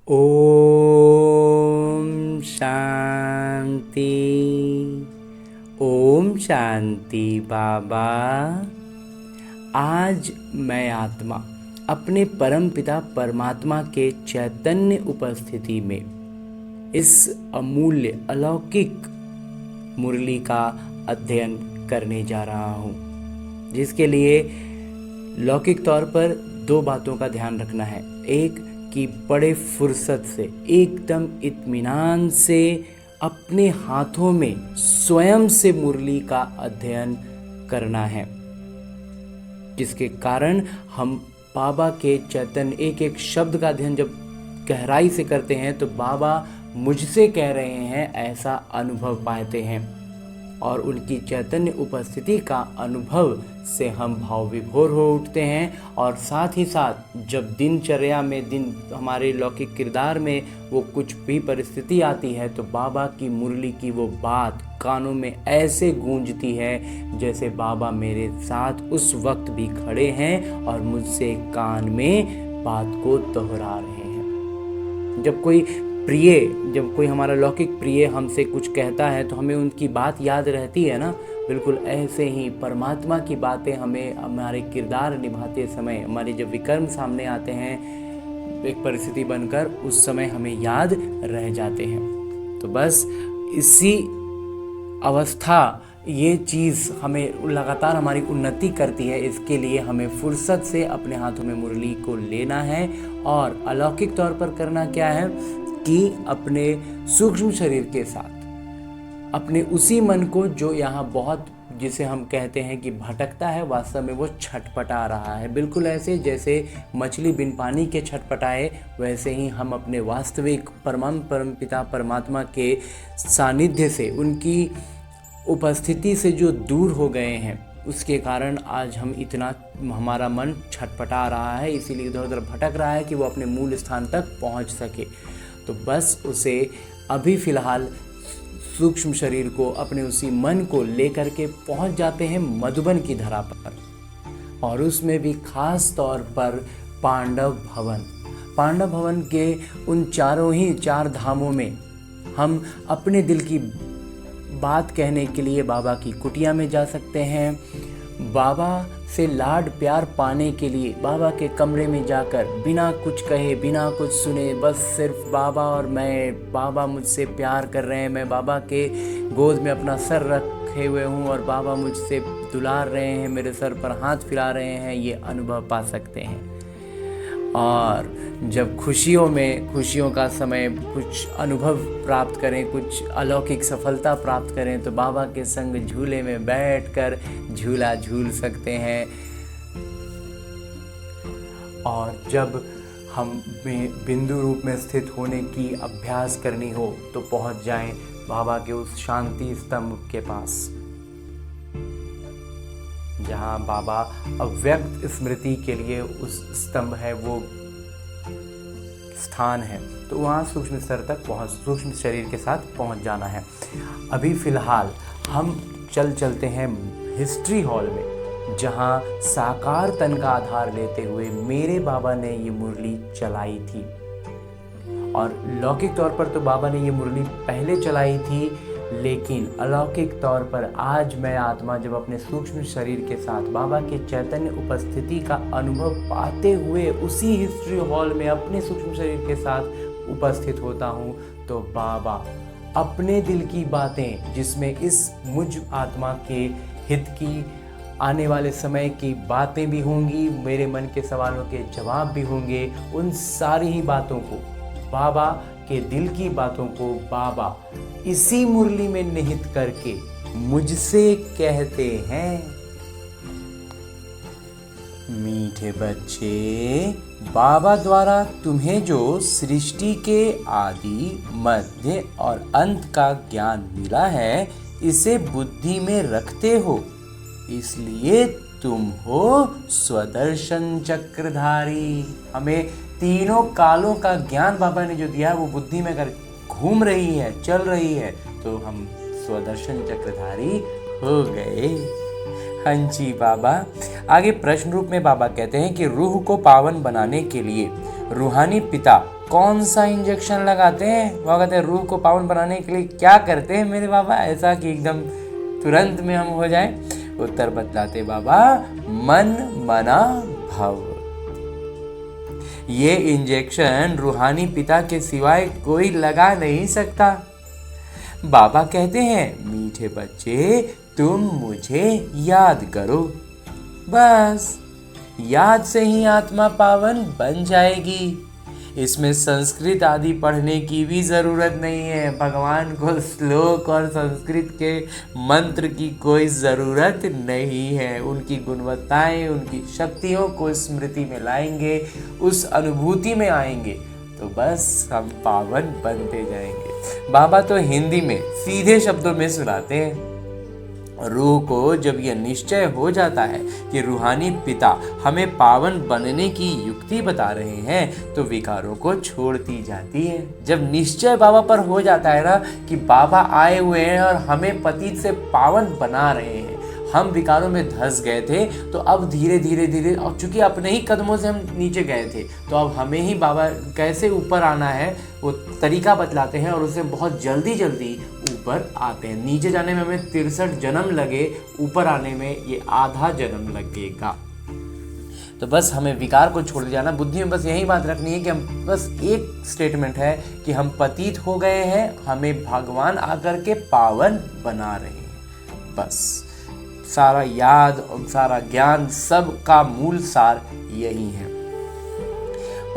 ओम शांति। ओम शांति बाबा। आज मैं आत्मा अपने परम पिता परमात्मा के चैतन्य उपस्थिति में इस अमूल्य अलौकिक मुरली का अध्ययन करने जा रहा हूँ, जिसके लिए लौकिक तौर पर दो बातों का ध्यान रखना है। एक कि बड़े फुर्सत से, एकदम इत्मीनान से अपने हाथों में स्वयं से मुरली का अध्ययन करना है, जिसके कारण हम बाबा के चैतन्य एक एक शब्द का अध्ययन जब गहराई से करते हैं तो बाबा मुझसे कह रहे हैं ऐसा अनुभव पाते हैं, और उनकी चैतन्य उपस्थिति का अनुभव से हम भाव विभोर हो उठते हैं। और साथ ही साथ जब दिनचर्या में हमारे लौकिक किरदार में वो कुछ भी परिस्थिति आती है तो बाबा की मुरली की वो बात कानों में ऐसे गूंजती है जैसे बाबा मेरे साथ उस वक्त भी खड़े हैं और मुझसे कान में बात को दोहरा रहे हैं। जब कोई हमारा लौकिक प्रिय हमसे कुछ कहता है तो हमें उनकी बात याद रहती है ना। बिल्कुल ऐसे ही परमात्मा की बातें हमें हमारे किरदार निभाते समय, हमारे जब विकर्म सामने आते हैं एक परिस्थिति बनकर, उस समय हमें याद रह जाते हैं। तो बस इसी अवस्था, ये चीज़ हमें लगातार हमारी उन्नति करती है। इसके लिए हमें फुर्सत से अपने हाथों में मुरली को लेना है। और अलौकिक तौर पर करना क्या है कि अपने सूक्ष्म शरीर के साथ अपने उसी मन को जो यहाँ बहुत, जिसे हम कहते हैं कि भटकता है, वास्तव में वो छटपटा रहा है। बिल्कुल ऐसे जैसे मछली बिन पानी के छटपटाए, वैसे ही हम अपने वास्तविक परम पिता परमात्मा के सानिध्य से, उनकी उपस्थिति से जो दूर हो गए हैं, उसके कारण आज हमारा मन छटपटा रहा है, इसीलिए इधर उधर भटक रहा है कि वो अपने मूल स्थान तक पहुंच सके। तो बस उसे अभी फ़िलहाल सूक्ष्म शरीर को, अपने उसी मन को लेकर के पहुंच जाते हैं मधुबन की धरा पर, और उसमें भी खास तौर पर पांडव भवन के उन चार धामों में हम अपने दिल की बात कहने के लिए बाबा की कुटिया में जा सकते हैं। बाबा से लाड प्यार पाने के लिए बाबा के कमरे में जाकर बिना कुछ कहे, बिना कुछ सुने, बस सिर्फ बाबा और मैं, बाबा मुझसे प्यार कर रहे हैं, मैं बाबा के गोद में अपना सर रखे हुए हूँ और बाबा मुझसे दुलार रहे हैं, मेरे सर पर हाथ फिरा रहे हैं, ये अनुभव पा सकते हैं। और जब खुशियों का समय कुछ अनुभव प्राप्त करें, कुछ अलौकिक सफलता प्राप्त करें, तो बाबा के संग झूले में बैठकर झूला झूल सकते हैं। और जब हम बिंदु रूप में स्थित होने की अभ्यास करनी हो तो पहुंच जाएं बाबा के उस शांति स्तंभ के पास, जहाँ बाबा अव्यक्त स्मृति के लिए उस स्तंभ है, वो स्थान है। तो वहाँ सूक्ष्म शरीर के साथ पहुँच जाना है। अभी फ़िलहाल हम चलते हैं हिस्ट्री हॉल में, जहाँ साकार तन का आधार लेते हुए मेरे बाबा ने ये मुरली चलाई थी। और लौकिक तौर पर तो बाबा ने ये मुरली पहले चलाई थी, लेकिन अलौकिक तौर पर आज मैं आत्मा जब अपने सूक्ष्म शरीर के साथ बाबा के चैतन्य उपस्थिति का अनुभव पाते हुए उसी हिस्ट्री हॉल में अपने सूक्ष्म शरीर के साथ उपस्थित होता हूँ, तो बाबा अपने दिल की बातें, जिसमें इस मुझ आत्मा के हित की, आने वाले समय की बातें भी होंगी, मेरे मन के सवालों के जवाब भी होंगे, उन सारी ही बातों को, बाबा के दिल की बातों को बाबा इसी मुरली में निहित करके मुझसे कहते हैं, मीठे बच्चे, बाबा द्वारा तुम्हें जो सृष्टि के आदि, मध्य और अंत का ज्ञान मिला है, इसे बुद्धि में रखते हो, इसलिए तुम हो स्वदर्शन चक्रधारी। हमें तीनों कालों का ज्ञान बाबा ने जो दिया है वो बुद्धि में अगर घूम रही है, चल रही है, तो हम स्वदर्शन चक्रधारी हो गए। हाँ जी बाबा। आगे प्रश्न रूप में बाबा कहते हैं कि रूह को पावन बनाने के लिए रूहानी पिता कौन सा इंजेक्शन लगाते हैं, वो कहते हैं रूह को पावन बनाने के लिए क्या करते हैं मेरे बाबा, ऐसा कि एकदम तुरंत में हम हो जाएं। उत्तर बतलाते बाबा, मन मना भव। ये इंजेक्शन रूहानी पिता के सिवाय कोई लगा नहीं सकता। बाबा कहते हैं, मीठे बच्चे तुम मुझे याद करो, बस याद से ही आत्मा पावन बन जाएगी। इसमें संस्कृत आदि पढ़ने की भी ज़रूरत नहीं है। भगवान को श्लोक और संस्कृत के मंत्र की कोई ज़रूरत नहीं है। उनकी गुणवत्ताएं, उनकी शक्तियों को स्मृति में लाएंगे, उस अनुभूति में आएंगे तो बस हम पावन बनते जाएंगे। बाबा तो हिंदी में सीधे शब्दों में सुनाते हैं। रूह को जब यह निश्चय हो जाता है कि रूहानी पिता हमें पावन बनने की युक्ति बता रहे हैं तो विकारों को छोड़ती जाती है। जब निश्चय बाबा पर हो जाता है ना कि बाबा आए हुए हैं और हमें पतित से पावन बना रहे हैं, हम विकारों में धंस गए थे तो अब धीरे धीरे धीरे, और चूंकि अपने ही कदमों से हम नीचे गए थे तो अब हमें ही बाबा कैसे ऊपर आना है वो तरीका बतलाते हैं और उससे बहुत जल्दी जल्दी ऊपर आते हैं। नीचे जाने में हमें 63 जन्म लगे, ऊपर आने में ये आधा जन्म लगेगा। तो बस हमें विकार को छोड़ जाना। बुद्धि में बस यही बात रखनी है कि हम बस एक स्टेटमेंट है कि हम पतित हो गए हैं, हमें भगवान आकर के पावन बना रहे हैं। बस सारा याद और सारा ज्ञान, सब का मूल सार यही है।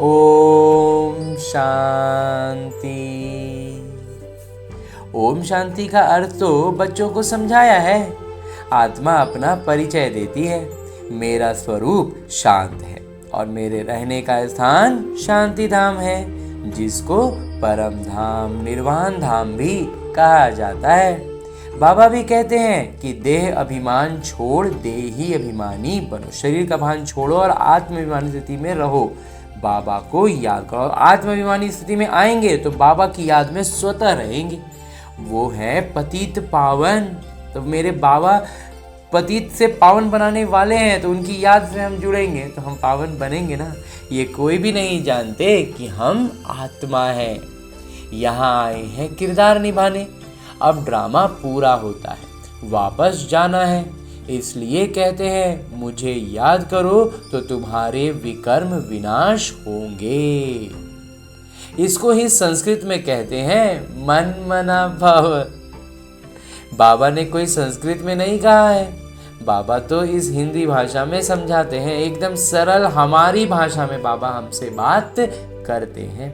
ओम शांति। ओम शांति का अर्थ तो बच्चों को समझाया है। आत्मा अपना परिचय देती है, मेरा स्वरूप शांत है और मेरे रहने का स्थान शांति धाम है, जिसको परम धाम, निर्वाण धाम भी कहा जाता है। बाबा भी कहते हैं कि देह अभिमान छोड़ देही अभिमानी बनो। शरीर का भान छोड़ो और आत्माभिमानी स्थिति में रहो। बाबा को याद करो। आत्माभिमानी स्थिति में आएंगे तो बाबा की याद में स्वतः रहेंगे। वो है पतित पावन। तो मेरे बाबा पतित से पावन बनाने वाले हैं, तो उनकी याद से हम जुड़ेंगे तो हम पावन बनेंगे ना। ये कोई भी नहीं जानते कि हम आत्मा हैं, यहाँ आए हैं किरदार निभाने। अब ड्रामा पूरा होता है, वापस जाना है, इसलिए कहते हैं मुझे याद करो तो तुम्हारे विकर्म विनाश होंगे। इसको ही संस्कृत में कहते हैं मन मना भव। बाबा ने कोई संस्कृत में नहीं कहा है, बाबा तो इस हिंदी भाषा में समझाते हैं। एकदम सरल हमारी भाषा में बाबा हमसे बात करते हैं।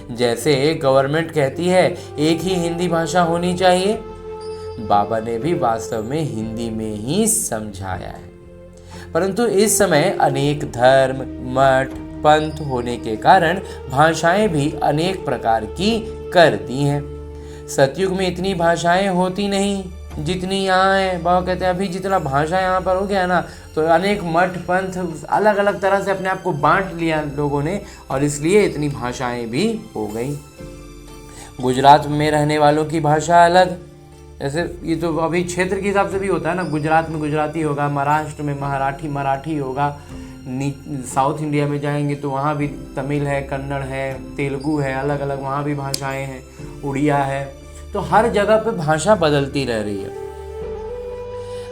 जैसे गवर्नमेंट कहती है एक ही हिंदी भाषा होनी चाहिए, बाबा ने भी वास्तव में हिंदी में ही समझाया है। परंतु इस समय अनेक धर्म, मठ, पंथ होने के कारण भाषाएं भी अनेक प्रकार की कर दी हैं। सतयुग में इतनी भाषाएं होती नहीं जितनी यहाँ है। बाबा कहते हैं अभी जितना भाषा यहाँ पर हो गया ना, तो अनेक मठ पंथ अलग अलग तरह से अपने आप को बांट लिया लोगों ने, और इसलिए इतनी भाषाएं भी हो गई। गुजरात में रहने वालों की भाषा अलग, जैसे ये तो अभी क्षेत्र के हिसाब से भी होता है ना। गुजरात में गुजराती होगा, महाराष्ट्र में मराठी होगा, साउथ इंडिया में जाएंगे तो वहाँ भी तमिल है, कन्नड़ है, तेलुगु है, अलग अलग वहाँ भी भाषाएं हैं, उड़िया है। तो हर जगह पे भाषा बदलती रह रही है।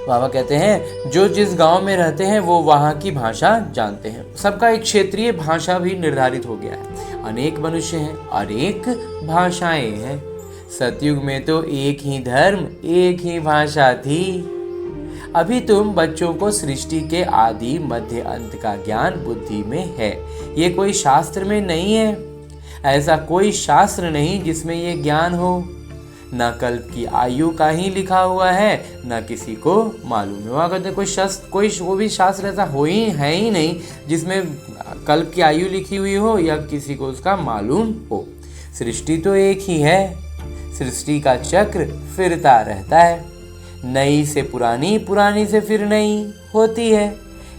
बाबा कहते हैं जो जिस गांव में रहते हैं वो वहाँ की भाषा जानते हैं। सबका एक क्षेत्रीय भाषा भी निर्धारित हो गया है। अनेक मनुष्य हैं, अनेक भाषाएं हैं। सतयुग में तो एक ही धर्म, एक ही भाषा थी। अभी तुम बच्चों को सृष्टि के आदि मध्य अंत का ज्ञान बुद्धि में है। ये कोई शास्त्र में नहीं है। ऐसा कोई शास्त्र नहीं जिसमें ये ज्ञान हो। न कल्प की आयु का ही लिखा हुआ है, न किसी को मालूम है। कहते कोई वो भी शास्त्र ऐसा है ही नहीं जिसमें कल्प की आयु लिखी हुई हो या किसी को उसका मालूम हो। सृष्टि तो एक ही है। सृष्टि का चक्र फिरता रहता है। नई से पुरानी, पुरानी से फिर नई होती है।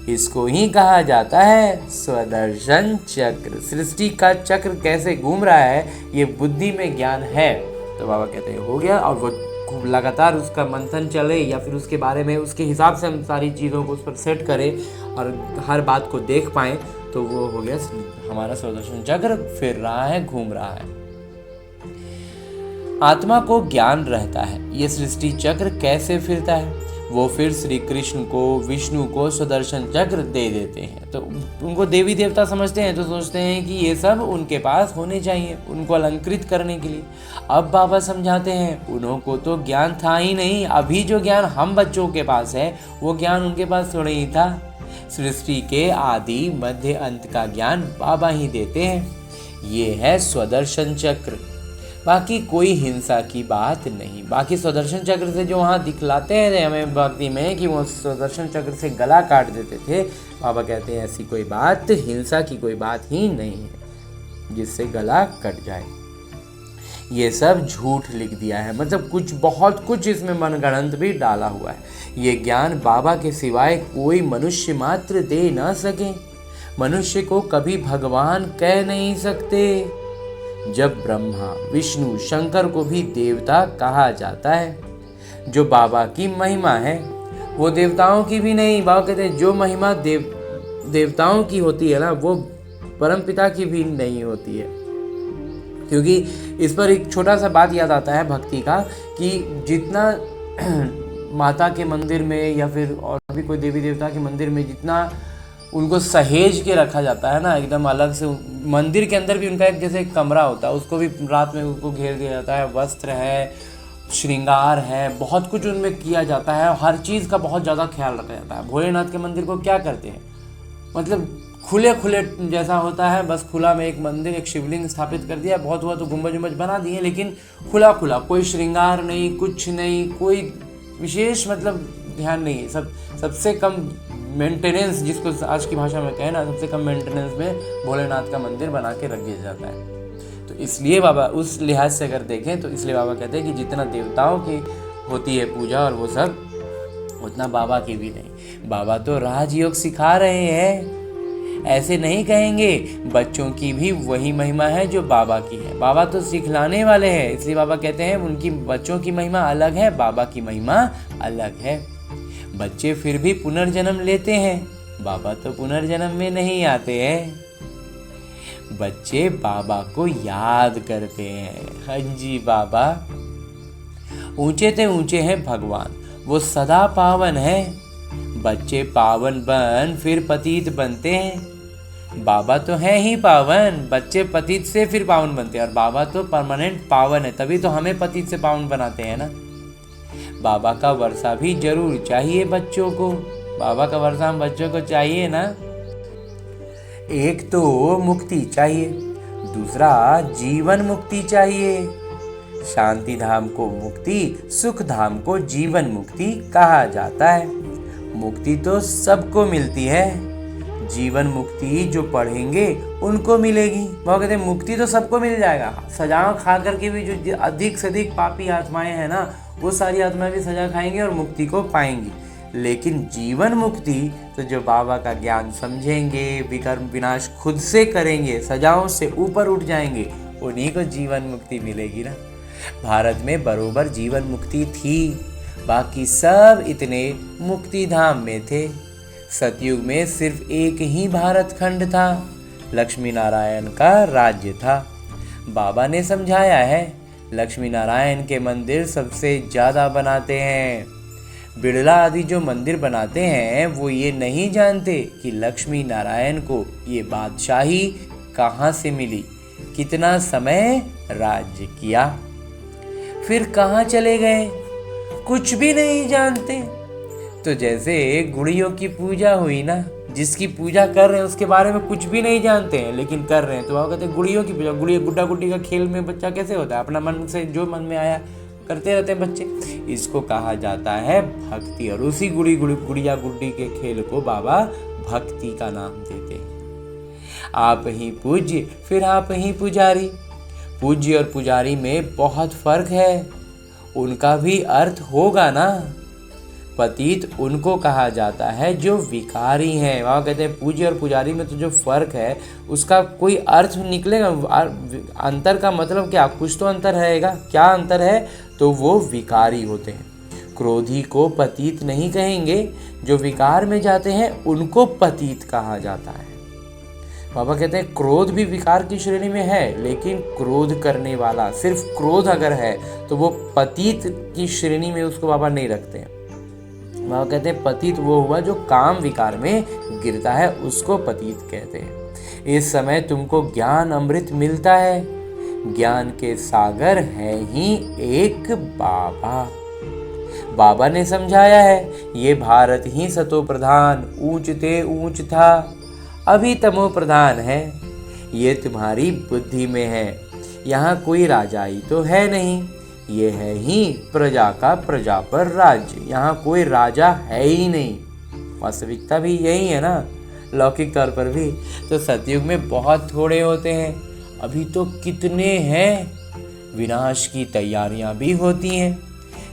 इसको ही कहा जाता है स्वदर्शन चक्र। सृष्टि का चक्र कैसे घूम रहा है ये बुद्धि में ज्ञान है। तो बाबा कहते हैं हो गया, और वो लगातार उसका मंथन चले या फिर उसके बारे में उसके हिसाब से हम सारी चीज़ों को उस पर सेट करें और हर बात को देख पाएँ, तो वो हो गया हमारा सुदर्शन चक्र फिर रहा है, घूम रहा है। आत्मा को ज्ञान रहता है ये सृष्टि चक्र कैसे फिरता है, वो फिर श्री कृष्ण को, विष्णु को सुदर्शन चक्र दे देते हैं। तो उनको देवी देवता समझते हैं, तो सोचते हैं कि ये सब उनके पास होने चाहिए उनको अलंकृत करने के लिए। अब बाबा समझाते हैं उन्हों को तो ज्ञान था ही नहीं, अभी जो ज्ञान हम बच्चों के पास है वो ज्ञान उनके पास थोड़ा ही था। सृष्टि के आदि मध्य अंत का ज्ञान बाबा ही देते हैं। ये है स्वदर्शन चक्र, बाकी कोई हिंसा की बात नहीं। बाकी स्वदर्शन चक्र से जो वहाँ दिखलाते हैं हमें भक्ति में कि वो स्वदर्शन चक्र से गला काट देते थे, बाबा कहते हैं ऐसी कोई बात, हिंसा की कोई बात ही नहीं है जिससे गला कट जाए। ये सब झूठ लिख दिया है, मतलब कुछ बहुत कुछ इसमें मनगढ़ंत भी डाला हुआ है। ये ज्ञान बाबा के सिवाय कोई मनुष्य मात्र दे ना सके। मनुष्य को कभी भगवान कह नहीं सकते। जब ब्रह्मा, विष्णु, शंकर को भी देवता कहा जाता है, जो बाबा की महिमा है वो देवताओं की भी नहीं। बाबा कहते हैं जो महिमा देवताओं की होती है ना, वो परमपिता की भी नहीं होती है। क्योंकि इस पर एक छोटा सा बात याद आता है भक्ति का, कि जितना माता के मंदिर में या फिर और भी कोई देवी देवता के मंदिर में जितना उनको सहेज के रखा जाता है ना, एकदम अलग से, मंदिर के अंदर भी उनका एक जैसे एक कमरा होता है, उसको भी रात में उनको घेर दिया जाता है, वस्त्र है, श्रृंगार है, बहुत कुछ उनमें किया जाता है, हर चीज़ का बहुत ज़्यादा ख्याल रखा जाता है। भोलेनाथ के मंदिर को क्या करते हैं, मतलब खुले खुले जैसा होता है, बस खुला में एक मंदिर, एक शिवलिंग स्थापित कर दिया, बहुत हुआ तो गुंबज उम्बज बना दिए, लेकिन खुला खुला, कोई श्रृंगार नहीं, कुछ नहीं, कोई विशेष मतलब ध्यान नहीं है। सबसे कम मेंटेनेंस, जिसको आज की भाषा में कहें ना, सबसे कम मेंटेनेंस में भोलेनाथ का मंदिर बना के रख दिया जाता है। तो इसलिए बाबा उस लिहाज से अगर देखें तो इसलिए बाबा कहते हैं कि जितना देवताओं की होती है पूजा और वो सब, उतना बाबा की भी नहीं। बाबा तो राजयोग सिखा रहे हैं, ऐसे नहीं कहेंगे। बच्चों की भी वही महिमा है जो बाबा की है। बाबा तो सिखलाने वाले हैं, इसलिए बाबा कहते हैं उनकी बच्चों की महिमा अलग है, बाबा की महिमा अलग है। बच्चे फिर भी पुनर्जन्म लेते हैं, बाबा तो पुनर्जन्म में नहीं आते हैं। बच्चे बाबा को याद करते हैं। हाँ जी, बाबा ऊंचे ते ऊंचे हैं भगवान, वो सदा पावन है। बच्चे पावन बन फिर पतित बनते हैं। बाबा तो है ही पावन, बच्चे पतित से फिर पावन बनते हैं, और बाबा तो परमानेंट पावन है, तभी तो हमें पतित से पावन बनाते हैं ना। बाबा का वर्षा भी जरूर चाहिए बच्चों को, बाबा का वर्षा हम बच्चों को चाहिए ना। एक तो मुक्ति चाहिए, दूसरा जीवन मुक्ति चाहिए। शांति धाम को मुक्ति, सुख धाम को जीवन मुक्ति कहा जाता है। मुक्ति तो सबको मिलती है, जीवन मुक्ति जो पढ़ेंगे उनको मिलेगी। वो कहते हैं मुक्ति तो सबको मिल जाएगा, सजाओं खा करके भी जो अधिक से अधिक पापी आत्माएं हैं ना, वो सारी आत्माएं भी सजा खाएंगी और मुक्ति को पाएंगी। लेकिन जीवन मुक्ति तो जो बाबा का ज्ञान समझेंगे, विकर्म विनाश खुद से करेंगे, सजाओं से ऊपर उठ जाएंगे, उन्हीं को जीवन मुक्ति मिलेगी ना। भारत में बरोबर जीवन मुक्ति थी, बाकी सब इतने मुक्ति धाम में थे। सतयुग में सिर्फ एक ही भारत खंड था, लक्ष्मी नारायण का राज्य था। बाबा ने समझाया है, लक्ष्मी नारायण के मंदिर सबसे ज़्यादा बनाते हैं। बिड़ला आदि जो मंदिर बनाते हैं वो ये नहीं जानते कि लक्ष्मी नारायण को ये बादशाही कहाँ से मिली, कितना समय राज्य किया, फिर कहाँ चले गए, कुछ भी नहीं जानते। तो जैसे गुड़ियों की पूजा हुई ना, जिसकी पूजा कर रहे हैं उसके बारे में कुछ भी नहीं जानते हैं लेकिन कर रहे हैं, तो वो कहते हैं गुड़ियों की पूजा। गुड़िया गुड्डा गुड्डी का खेल में बच्चा कैसे होता है, अपना मन से जो मन में आया करते रहते हैं बच्चे। इसको कहा जाता है भक्ति, और उसी गुड़िया गुड्डी के खेल को बाबा भक्ति का नाम देते हैं। आप ही पूज्य फिर आप ही पुजारी। पूज्य और पुजारी में बहुत फर्क है, उनका भी अर्थ होगा ना। पतित उनको कहा जाता है जो विकारी हैं। वहाँ कहते हैं पूज्य और पुजारी में तो जो फर्क है उसका कोई अर्थ निकलेगा, अंतर का मतलब क्या, कुछ तो अंतर रहेगा। क्या अंतर है, तो वो विकारी होते हैं। क्रोधी को पतित नहीं कहेंगे, जो विकार में जाते हैं उनको पतित कहा जाता है। बाबा कहते हैं क्रोध भी विकार की श्रेणी में है, लेकिन क्रोध करने वाला, सिर्फ क्रोध अगर है तो वो पतित की श्रेणी में उसको बाबा नहीं रखते हैं। बाबा कहते हैं पतित वो हुआ जो काम विकार में गिरता है, उसको पतित कहते हैं। इस समय तुमको ज्ञान अमृत मिलता है, ज्ञान के सागर है ही एक बाबा। बाबा ने समझाया है ये भारत ही सतो प्रधान ऊंचते ऊंच था, अभी तमो प्रधान है, ये तुम्हारी बुद्धि में है। यहाँ कोई राजाई तो है नहीं, ये है ही प्रजा का प्रजा पर राज्य, यहाँ कोई राजा है ही नहीं। वास्तविकता भी यही है ना, लौकिक तौर पर भी तो सतयुग में बहुत थोड़े होते हैं, अभी तो कितने हैं। विनाश की तैयारियां भी होती हैं,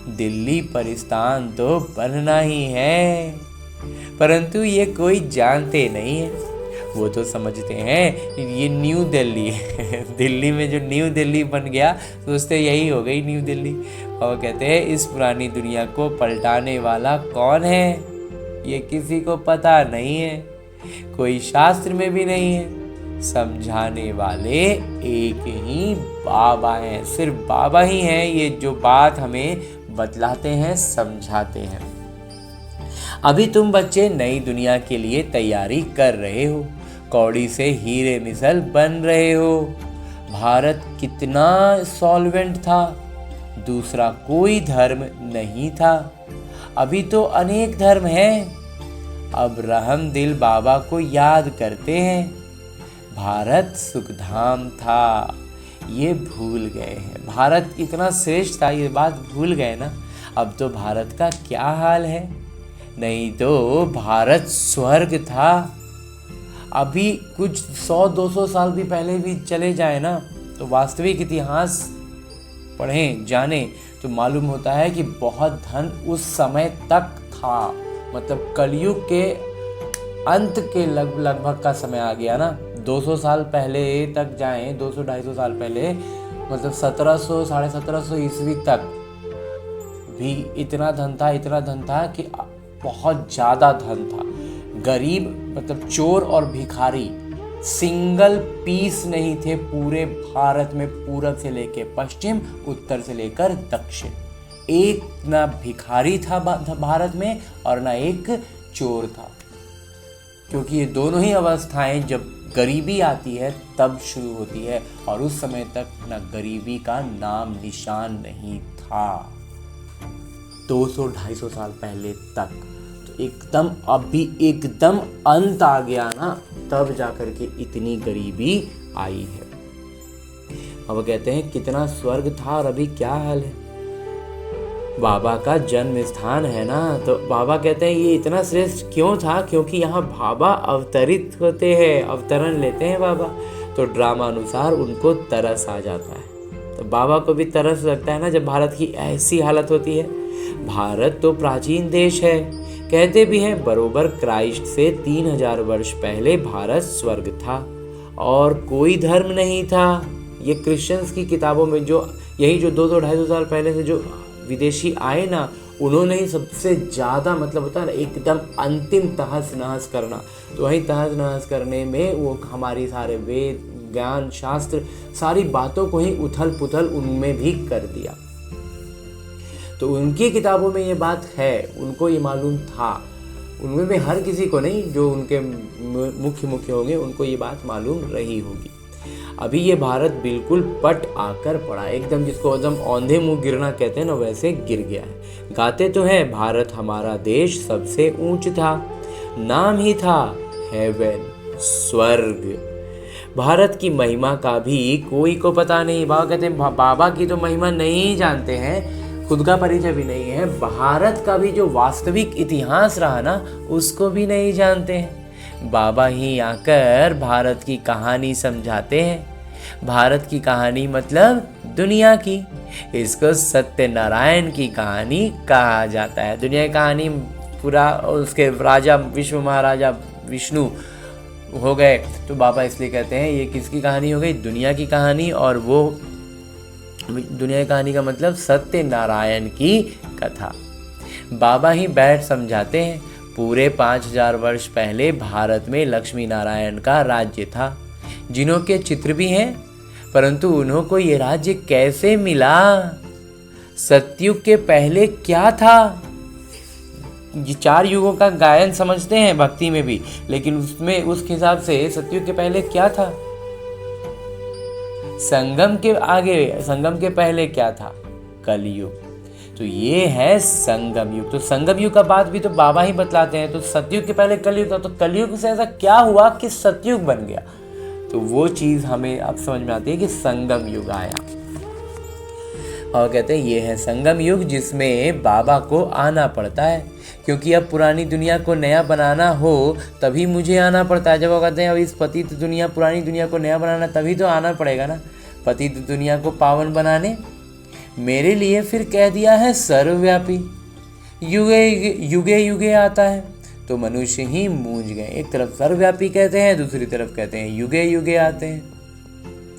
दिल्ली परिस्तान तो बनना ही है, परंतु ये कोई जानते नहीं है। वो तो समझते हैं ये न्यू दिल्ली है दिल्ली में जो न्यू दिल्ली बन गया सोचते यही हो गई न्यू दिल्ली। और कहते हैं इस पुरानी दुनिया को पलटाने वाला कौन है, ये किसी को पता नहीं है, कोई शास्त्र में भी नहीं है। समझाने वाले एक ही बाबा हैं, सिर्फ बाबा ही हैं ये जो बात हमें बतलाते हैं, समझाते हैं। अभी तुम बच्चे नई दुनिया के लिए तैयारी कर रहे हो, कौड़ी से हीरे मिसल बन रहे हो। भारत कितना सॉल्वेंट था, दूसरा कोई धर्म नहीं था, अभी तो अनेक धर्म हैं। अब रहम दिल बाबा को याद करते हैं, भारत सुखधाम था, ये भूल गए हैं। भारत इतना श्रेष्ठ था, ये बात भूल गए ना। अब तो भारत का क्या हाल है, नहीं तो भारत स्वर्ग था। अभी कुछ 100-200 साल भी पहले भी चले जाए ना, तो वास्तविक इतिहास पढ़ें जाने तो मालूम होता है कि बहुत धन उस समय तक था। मतलब कलयुग के अंत के लगभग का समय आ गया ना, 200 साल पहले तक जाएं, 200-250 साल पहले, मतलब 1700 1750 ईस्वी तक भी इतना धन था कि बहुत ज़्यादा धन था। गरीब मतलब चोर और भिखारी सिंगल पीस नहीं थे पूरे भारत में, पूरब से लेकर पश्चिम, उत्तर से लेकर दक्षिण। एक ना भिखारी था भारत में और ना एक चोर था, क्योंकि ये दोनों ही अवस्थाएं जब गरीबी आती है तब शुरू होती है, और उस समय तक ना गरीबी का नाम निशान नहीं था। 200-250 साल पहले तक एकदम, अभी एकदम अंत आ गया ना, तब जाकर के इतनी गरीबी आई है। अब कहते हैं कितना स्वर्ग था और अभी क्या हाल है। बाबा का जन्म स्थान है ना, तो बाबा कहते हैं ये इतना श्रेष्ठ क्यों था, क्योंकि यहाँ बाबा अवतरित होते हैं, अवतरण लेते हैं बाबा, तो ड्रामा अनुसार उनको तरस आ जाता है। तो बाबा को भी तरस लगता है ना जब भारत की ऐसी हालत होती है। भारत तो प्राचीन देश है, कहते भी हैं बरोबर क्राइस्ट से 3000 वर्ष पहले भारत स्वर्ग था और कोई धर्म नहीं था। ये क्रिश्चियंस की किताबों में जो यही जो 200-250 साल पहले से जो विदेशी आए ना, उन्होंने ही सबसे ज़्यादा मतलब होता है ना एकदम अंतिम तहस नहस करना, तो वही तहस नहस करने में वो हमारी सारे वेद ज्ञान शास्त्र सारी बातों को ही उथल पुथल उनमें भी कर दिया। तो उनकी किताबों में ये बात है, उनको ये मालूम था, उनमें भी हर किसी को नहीं, जो उनके मुख्य होंगे उनको ये बात मालूम रही होगी। अभी ये भारत बिल्कुल पट आकर पड़ा, एकदम जिसको एकदम औंधे मुंह गिरना कहते हैं ना, वैसे गिर गया है। गाते तो हैं भारत हमारा देश सबसे ऊंच था, नाम ही था हेवन, स्वर्ग। भारत की महिमा का भी कोई को पता नहीं। बाबा कहते हैं बाबा की तो महिमा नहीं जानते हैं, खुद का परिचय भी नहीं है, भारत का भी जो वास्तविक इतिहास रहा ना उसको भी नहीं जानते हैं। बाबा ही आकर भारत की कहानी समझाते हैं। भारत की कहानी मतलब दुनिया की, इसको सत्यनारायण की कहानी कहा जाता है। दुनिया की कहानी पूरा उसके राजा विश्व महाराजा विष्णु हो गए, तो बाबा इसलिए कहते हैं ये किसकी कहानी हो गई, दुनिया की कहानी। और वो दुनिया की कहानी का मतलब सत्यनारायण की कथा। बाबा ही बैठ समझाते हैं, पूरे 5000 वर्ष पहले भारत में लक्ष्मी नारायण का राज्य था, जिन्हों के चित्र भी हैं, परंतु उन्हों को ये राज्य कैसे मिला? सतयुग के पहले क्या था? ये 4 युगों का गायन समझते हैं भक्ति में भी, लेकिन उसमें उस हिसाब से सतयुग के पहले क्या था? संगम के पहले क्या था? कलयुग। तो ये है संगम युग। तो संगम युग का बात भी तो बाबा ही बतलाते हैं। तो सतयुग के पहले कलयुग था, तो कलयुग से ऐसा क्या हुआ कि सतयुग बन गया? तो वो चीज हमें अब समझ में आती है कि संगम युग आया। और कहते हैं ये है संगम युग, जिसमें बाबा को आना पड़ता है, क्योंकि अब पुरानी दुनिया को नया बनाना हो तभी मुझे आना पड़ता है। जब वो कहते हैं अब इस पतित दुनिया पुरानी दुनिया को नया बनाना, तभी तो आना पड़ेगा ना, पतित दुनिया को पावन बनाने। मेरे लिए फिर कह दिया है सर्वव्यापी, युगे युगे युगे आता है, तो मनुष्य ही मूंझ गए। एक तरफ सर्वव्यापी कहते हैं, दूसरी तरफ कहते हैं युगे युगे आते हैं।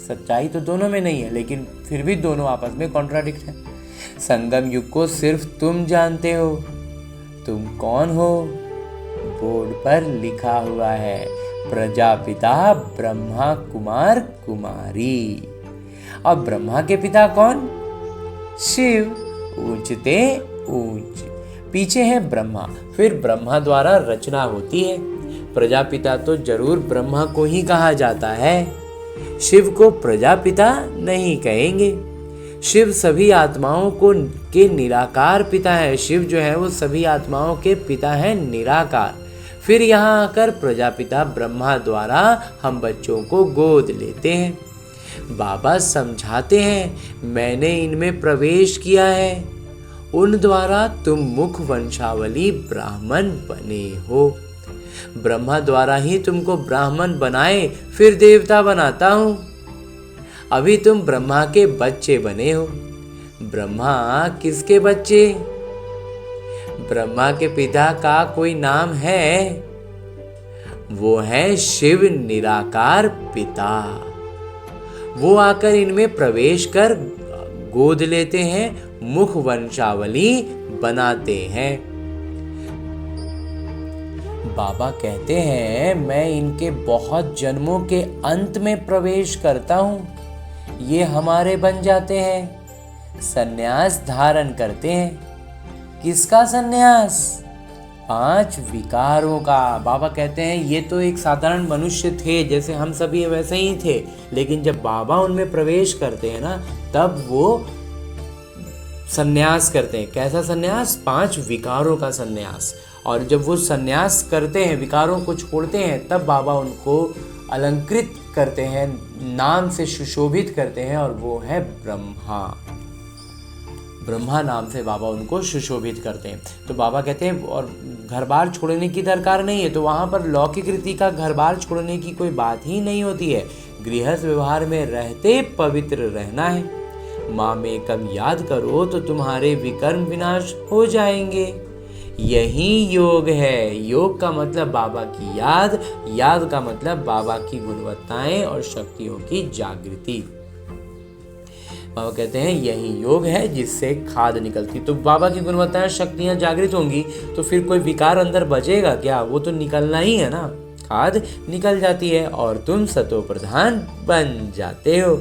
सच्चाई तो दोनों में नहीं है, लेकिन फिर भी दोनों आपस में कॉन्ट्राडिक्ट है। संगम युग को सिर्फ तुम जानते हो। तुम कौन हो? बोर्ड पर लिखा हुआ है, प्रजापिता ब्रह्मा कुमार कुमारी। अब ब्रह्मा के पिता कौन? शिव। ऊंचते ऊंच, पीछे है ब्रह्मा। फिर ब्रह्मा द्वारा रचना होती है। प्रजापिता तो जरूर ब्रह्मा को ही कहा जाता है, शिव को प्रजापिता नहीं कहेंगे। शिव सभी आत्माओं के निराकार पिता है। शिव जो है वो सभी आत्माओं के पिता है, निराकार। फिर यहाँ आकर प्रजापिता ब्रह्मा द्वारा हम बच्चों को गोद लेते हैं। बाबा समझाते हैं, मैंने इनमें प्रवेश किया है, उन द्वारा तुम मुख वंशावली ब्राह्मण बने हो। ब्रह्मा द्वारा ही तुमको ब्राह्मण बनाए, फिर देवता बनाता हूं। अभी तुम ब्रह्मा के बच्चे बने हो। ब्रह्मा किसके बच्चे? ब्रह्मा के पिता का कोई नाम है, वो है शिव निराकार पिता। वो आकर इनमें प्रवेश कर गोद लेते हैं, मुख वंशावली बनाते हैं। बाबा कहते हैं, मैं इनके बहुत जन्मों के अंत में प्रवेश करता हूँ, ये हमारे बन जाते हैं, सन्यास धारण करते हैं। किसका सन्यास? 5 विकारों का। बाबा कहते हैं ये तो एक साधारण मनुष्य थे, जैसे हम सभी वैसे ही थे, लेकिन जब बाबा उनमें प्रवेश करते हैं ना, तब वो सन्यास करते हैं। कैसा सन्यास? 5 विकारों का सन्यास। और जब वो सन्यास करते हैं, विकारों को छोड़ते हैं, तब बाबा उनको अलंकृत करते हैं, नाम से सुशोभित करते हैं, और वो है ब्रह्मा। ब्रह्मा नाम से बाबा उनको सुशोभित करते हैं। तो बाबा कहते हैं और घर बार छोड़ने की दरकार नहीं है। तो वहाँ पर लौकिक रीति का घर बार छोड़ने की कोई बात ही नहीं होती है। गृहस्थ व्यवहार में रहते पवित्र रहना है। माँ में कम याद करो तो तुम्हारे विकर्म विनाश हो जाएंगे। यही योग है। योग का मतलब बाबा की याद, याद का मतलब बाबा की गुणवत्ताएं और शक्तियों की जागृति। बाबा कहते हैं यही योग है जिससे खाद निकलती। तो बाबा की गुणवत्ताएं शक्तियां जागृत होंगी तो फिर कोई विकार अंदर बचेगा क्या? वो तो निकलना ही है ना। खाद निकल जाती है और तुम सतो प्रधान बन जाते हो।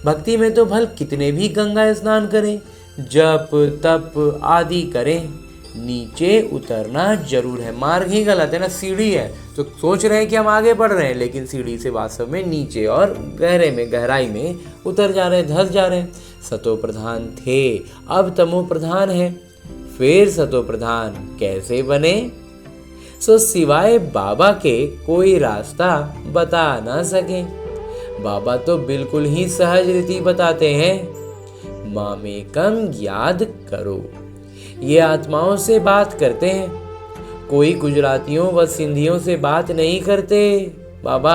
भक्ति में तो भल कितने भी गंगा स्नान करें, जप तप आदि करें, नीचे उतरना जरूर है। मार्ग ही गलत है ना, सीढ़ी है तो सोच रहे हैं कि हम आगे बढ़ रहे हैं, लेकिन सीढ़ी से वास्तव में नीचे और गहरे में गहराई में उतर जा रहे हैं, धस जा रहे हैं। सतो प्रधान थे, अब तमो प्रधान है, फिर सतो प्रधान कैसे बने? सो सिवाय बाबा के कोई रास्ता बता ना सके। बाबा तो बिल्कुल ही सहज रीति बताते हैं, मामेकम याद करो। ये आत्माओं से बात करते हैं, कोई गुजरातियों व सिंधियों से बात नहीं करते। बाबा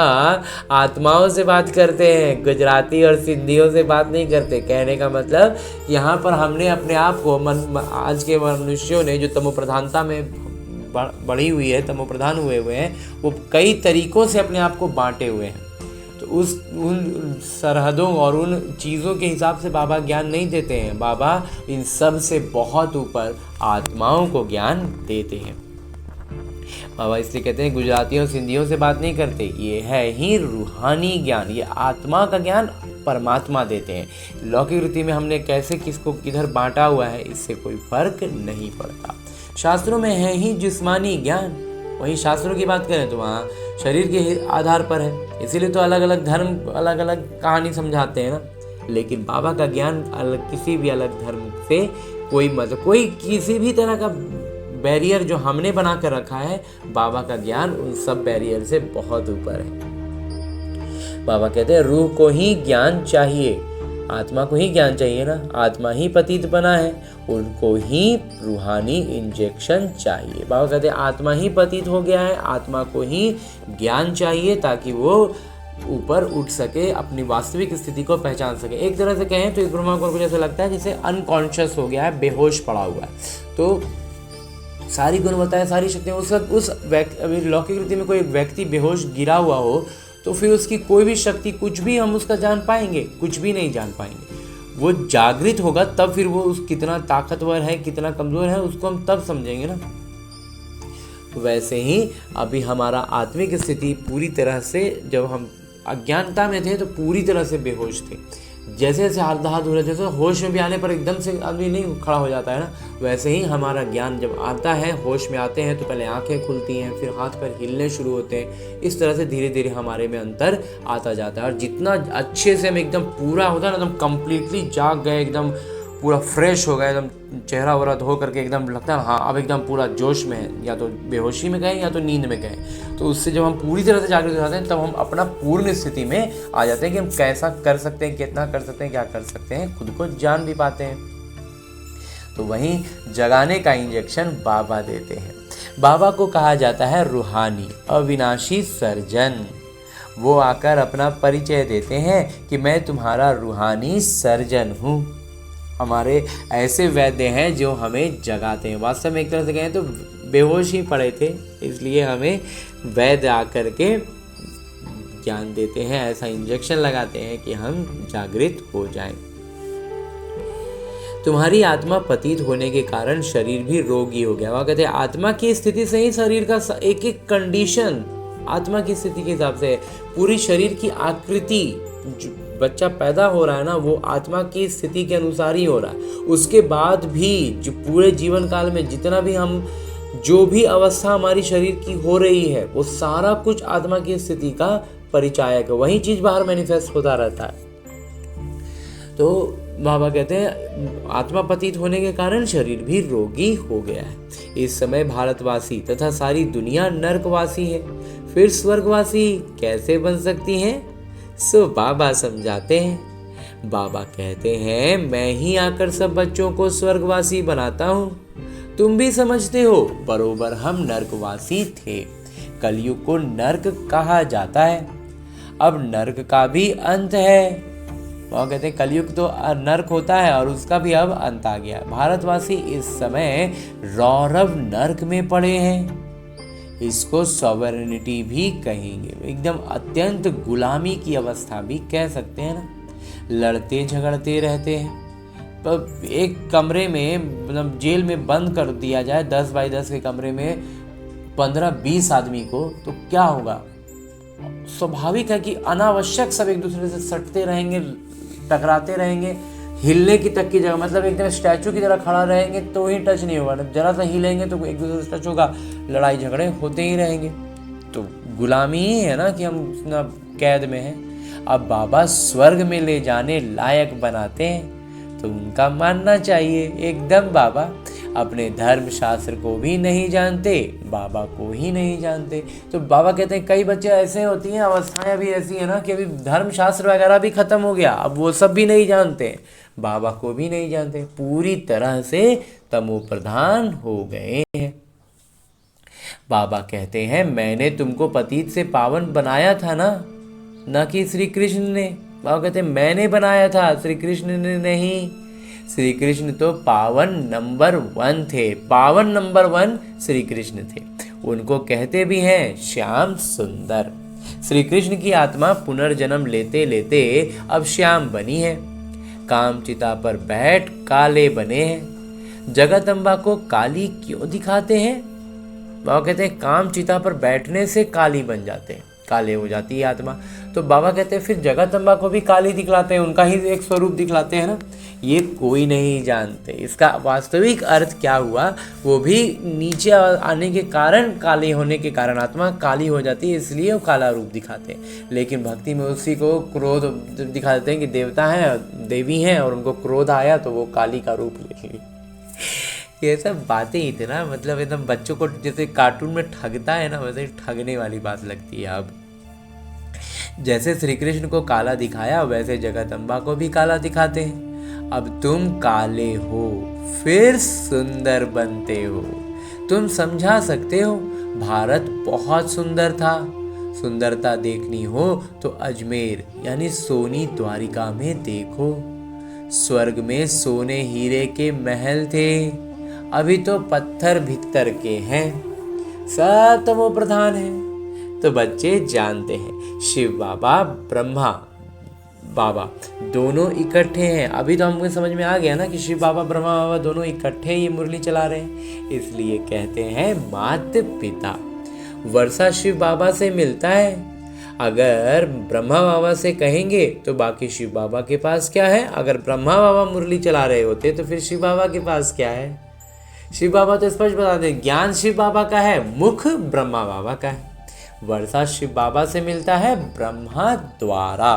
आत्माओं से बात करते हैं, गुजराती और सिंधियों से बात नहीं करते। कहने का मतलब यहाँ पर हमने अपने आप को आज के मनुष्यों ने जो तमो प्रधानता में बढ़ी हुई है, तमो प्रधान हुए हैं, वो कई तरीकों से अपने आप को बांटे हुए हैं। तो उन सरहदों और उन चीज़ों के हिसाब से बाबा ज्ञान नहीं देते हैं। बाबा इन सब से बहुत ऊपर आत्माओं को ज्ञान देते हैं। बाबा इसलिए कहते हैं गुजरातियों और सिंधियों से बात नहीं करते, ये है ही रूहानी ज्ञान, ये आत्मा का ज्ञान परमात्मा देते हैं। लौकिक रीति में हमने कैसे किसको किधर बांटा हुआ है इससे कोई फर्क नहीं पड़ता। शास्त्रों में है ही जिस्मानी ज्ञान, वहीं शास्त्रों की बात करें तो वहाँ शरीर के आधार पर है, इसीलिए तो अलग अलग धर्म अलग अलग कहानी समझाते हैं ना। लेकिन बाबा का ज्ञान अलग, किसी भी अलग धर्म से कोई मतलब कोई किसी भी तरह का बैरियर जो हमने बना कर रखा है, बाबा का ज्ञान उन सब बैरियर से बहुत ऊपर है। बाबा कहते हैं रूह को ही ज्ञान चाहिए, आत्मा को ही ज्ञान चाहिए ना, आत्मा ही पतित बना है, उनको ही रूहानी इंजेक्शन चाहिए। बाबा कहते हैं आत्मा ही पतित हो गया है, आत्मा को ही ज्ञान चाहिए ताकि वो ऊपर उठ सके, अपनी वास्तविक स्थिति को पहचान सके। एक तरह से कहें तो इस ब्रह्मा को जैसे लगता है जैसे अनकॉन्शियस हो गया है, बेहोश पड़ा हुआ है, तो सारी गुणवत्ताएं सारी शक्तियाँ उस व्यक्ति, अभी लौकिक रीति में कोई व्यक्ति बेहोश गिरा हुआ हो तो फिर उसकी कोई भी शक्ति कुछ भी हम उसका जान पाएंगे, कुछ भी नहीं जान पाएंगे। वो जागृत होगा तब फिर वो उस कितना ताकतवर है कितना कमज़ोर है उसको हम तब समझेंगे ना। वैसे ही अभी हमारा आत्मिक स्थिति पूरी तरह से, जब हम अज्ञानता में थे तो पूरी तरह से बेहोश थे। जैसे जैसे हाथ हो रहे, जैसे होश में भी आने पर एकदम से आदमी नहीं खड़ा हो जाता है ना, वैसे ही हमारा ज्ञान जब आता है, होश में आते हैं तो पहले आंखें खुलती हैं, फिर हाथ पैर हिलने शुरू होते हैं। इस तरह से धीरे धीरे हमारे में अंतर आता जाता है। और जितना अच्छे से हम एकदम पूरा होता है ना, एकदम कम्प्लीटली जाग गए, एकदम पूरा फ्रेश हो गए, एकदम चेहरा वरा धो करके एकदम लगता है हाँ अब एकदम पूरा जोश में है, या तो बेहोशी में गए या तो नींद में गए। तो उससे जब हम पूरी तरह से जागृत हो जाते हैं तब हम अपना पूर्ण स्थिति में आ जाते हैं कि हम कैसा कर सकते हैं, कितना कर सकते हैं, क्या कर सकते हैं, खुद को जान भी पाते हैं। तो वहीं जगाने का इंजेक्शन बाबा देते हैं। बाबा को कहा जाता है रूहानी अविनाशी सर्जन। वो आकर अपना परिचय देते हैं कि मैं तुम्हारा रूहानी सर्जन हूँ। हमारे ऐसे वैद्य हैं जो हमें जगाते हैं। वास्तव में एक तरह से कहें तो बेहोश ही पड़े थे, इसलिए हमें वैद्य आकर के ज्ञान देते हैं, ऐसा इंजेक्शन लगाते हैं कि हम जागृत हो जाएं। तुम्हारी आत्मा पतित होने के कारण शरीर भी रोगी हो गया। वह कहते हैं आत्मा की स्थिति से ही शरीर का एक एक कंडीशन आत्मा की स्थिति के हिसाब से, पूरी शरीर की आकृति, बच्चा पैदा हो रहा है ना वो आत्मा की स्थिति के अनुसार ही हो रहा है। उसके बाद भी जो पूरे जीवन काल में जितना भी हम जो भी अवस्था हमारी शरीर की हो रही है वो सारा कुछ आत्मा की स्थिति का परिचायक है, वही चीज बाहर मैनिफेस्ट होता रहता है। तो बाबा कहते हैं आत्मा पतित होने के कारण शरीर भी रोगी हो गया है। इस समय भारतवासी तथा सारी दुनिया नरकवासी है, फिर स्वर्गवासी कैसे बन सकती हैं? सो बाबा समझाते हैं। बाबा कहते हैं मैं ही आकर सब बच्चों को स्वर्गवासी बनाता हूँ। तुम भी समझते हो बरोबर हम नरकवासी थे। कलयुग को नरक कहा जाता है। अब नरक का भी अंत है। वो कहते हैं कलयुग तो नरक होता है और उसका भी अब अंत आ गया। भारतवासी इस समय रौरव नरक में पड़े हैं। इसको सॉवरेनिटी भी कहेंगे, एकदम अत्यंत गुलामी की अवस्था भी कह सकते हैं ना। लड़ते झगड़ते रहते हैं। तो एक कमरे में मतलब जेल में बंद कर दिया जाए 10 बाई 10 के कमरे में 15-20 आदमी को, तो क्या होगा? स्वाभाविक है कि अनावश्यक सब एक दूसरे से सटते रहेंगे, टकराते रहेंगे, हिलने की तक की जगह, मतलब एकदम स्टैचू की तरह खड़ा रहेंगे तो ही टच नहीं होगा, जरा सा हिलेंगे तो एक दूसरे से टच होगा, लड़ाई झगड़े होते ही रहेंगे। तो गुलामी ही है ना कि हम ना कैद में हैं। अब बाबा स्वर्ग में ले जाने लायक बनाते हैं तो उनका मानना चाहिए। एकदम बाबा अपने धर्म शास्त्र को भी नहीं जानते, बाबा को ही नहीं जानते। तो बाबा कहते हैं कई बच्चे ऐसे होती हैं, अवस्थाएं अभी ऐसी है ना कि अभी धर्म शास्त्र वगैरह भी खत्म हो गया, अब वो सब भी नहीं जानते, बाबा को भी नहीं जानते, पूरी तरह से तमो प्रधान हो गए हैं। बाबा कहते हैं मैंने तुमको पतित से पावन बनाया था ना, न कि श्री कृष्ण ने। बाबा कहते हैं मैंने बनाया था, श्री कृष्ण ने नहीं। श्री कृष्ण तो पावन नंबर 1 थे, पावन नंबर 1 श्री कृष्ण थे। उनको कहते भी हैं श्याम सुंदर। श्री कृष्ण की आत्मा पुनर्जन्म लेते लेते अब श्याम बनी है। कामचिता पर बैठ काले बने हैं। जगदम्बा को काली क्यों दिखाते हैं? बाबा कहते हैं काम चिता पर बैठने से काली बन जाते हैं, काले हो जाती है आत्मा। तो बाबा कहते हैं फिर जगदम्बा को भी काली दिखलाते हैं, उनका ही एक स्वरूप दिखलाते हैं ना। ये कोई नहीं जानते इसका वास्तविक अर्थ क्या हुआ। वो भी नीचे आने के कारण, काले होने के कारण आत्मा काली हो जाती है, इसलिए वो काला रूप दिखाते हैं। लेकिन भक्ति में उसी को क्रोध दिखा देते हैं कि देवता हैं, देवी हैं, और उनको क्रोध आया तो वो काली का रूप ले ली। ये सब बातें इतना मतलब एकदम बच्चों को जैसे कार्टून में ठगता है ना, वैसे ठगने वाली बात लगती है। अब जैसे श्री कृष्ण को काला दिखाया, वैसे जगदम्बा को भी काला दिखाते हैं। अब तुम काले हो फिर सुंदर बनते हो। तुम समझा सकते हो भारत बहुत सुंदर था। सुंदरता देखनी हो तो अजमेर यानी सोनी द्वारिका में देखो। स्वर्ग में सोने हीरे के महल थे, अभी तो पत्थर भित्तर के हैं, सब तो वो प्रधान है। तो बच्चे जानते हैं शिव बाबा ब्रह्मा बाबा दोनों इकट्ठे हैं। अभी तो हमको समझ में आ गया ना कि शिव बाबा ब्रह्मा बाबा दोनों इकट्ठे ये मुरली चला रहे हैं, इसलिए कहते हैं माता पिता। वर्षा शिव बाबा से मिलता है। अगर ब्रह्मा बाबा से कहेंगे तो बाकी शिव बाबा के पास क्या है। अगर ब्रह्मा बाबा मुरली चला रहे होते तो फिर शिव बाबा के पास क्या है। शिव बाबा तो स्पष्ट बता दें, ज्ञान शिव बाबा का है, मुख ब्रह्मा बाबा का है। वर्षा शिव बाबा से मिलता है ब्रह्मा द्वारा।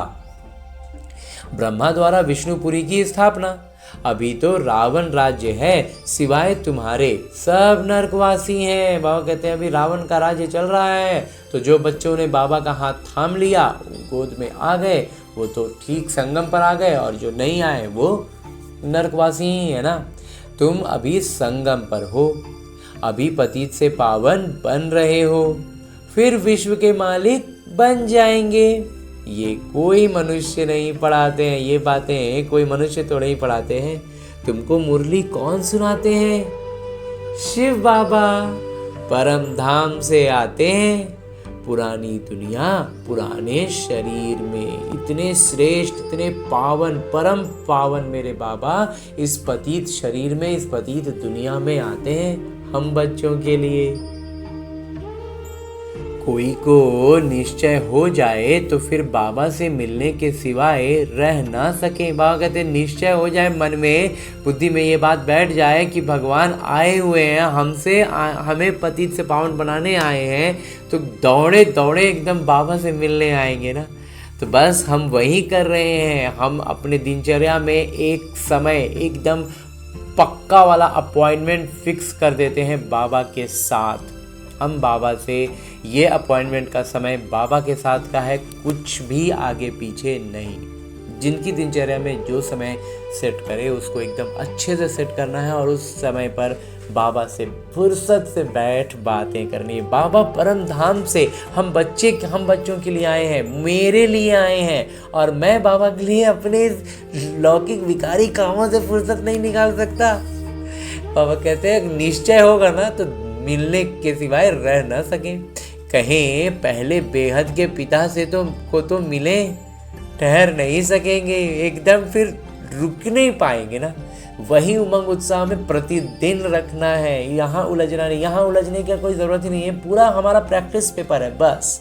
ब्रह्मा द्वारा विष्णुपुरी की स्थापना। अभी तो रावण राज्य है, सिवाय तुम्हारे सब नरकवासी हैं। बाबा कहते हैं अभी रावण का राज्य चल रहा है। तो जो बच्चों ने बाबा का हाथ थाम लिया, गोद में आ गए, वो तो ठीक संगम पर आ गए, और जो नहीं आए वो नरकवासी ही है ना। तुम अभी संगम पर हो, अभी पतित से पावन बन रहे हो, फिर विश्व के मालिक बन जाएंगे। ये कोई मनुष्य नहीं पढ़ाते हैं, ये बातें कोई मनुष्य तो नहीं पढ़ाते हैं। तुमको मुरली कौन सुनाते हैं? शिव बाबा परम धाम से आते हैं। पुरानी दुनिया पुराने शरीर में, इतने श्रेष्ठ, इतने पावन, परम पावन मेरे बाबा इस पतित शरीर में, इस पतित दुनिया में आते हैं हम बच्चों के लिए। कोई को निश्चय हो जाए तो फिर बाबा से मिलने के सिवाय रह ना सके। बाबा कहते निश्चय हो जाए, मन में, बुद्धि में ये बात बैठ जाए कि भगवान आए हुए हैं हमसे, हमें पतित से पावन बनाने आए हैं, तो दौड़े दौड़े एकदम बाबा से मिलने आएंगे ना। तो बस हम वही कर रहे हैं। हम अपने दिनचर्या में एक समय एकदम पक्का वाला अपॉइंटमेंट फिक्स कर देते हैं बाबा के साथ। हम बाबा से ये अपॉइंटमेंट का समय बाबा के साथ का है, कुछ भी आगे पीछे नहीं। जिनकी दिनचर्या में जो समय सेट करे उसको एकदम अच्छे से सेट करना है, और उस समय पर बाबा से फुर्सत से बैठ बातें करनी है। बाबा परम धाम से हम बच्चों के लिए आए हैं, मेरे लिए आए हैं, और मैं बाबा के लिए अपने लौकिक विकारी कामों से फुर्सत नहीं निकाल सकता। बाबा कहते हैं निश्चय होगा ना तो मिलने के सिवाय रह न सके। कहें पहले बेहद के पिता से तो मिले, ठहर नहीं सकेंगे, एकदम फिर रुक नहीं पाएंगे ना। वही उमंग उत्साह में प्रतिदिन रखना है, यहाँ उलझना नहीं। यहाँ उलझने की कोई ज़रूरत ही नहीं है, पूरा हमारा प्रैक्टिस पेपर है बस।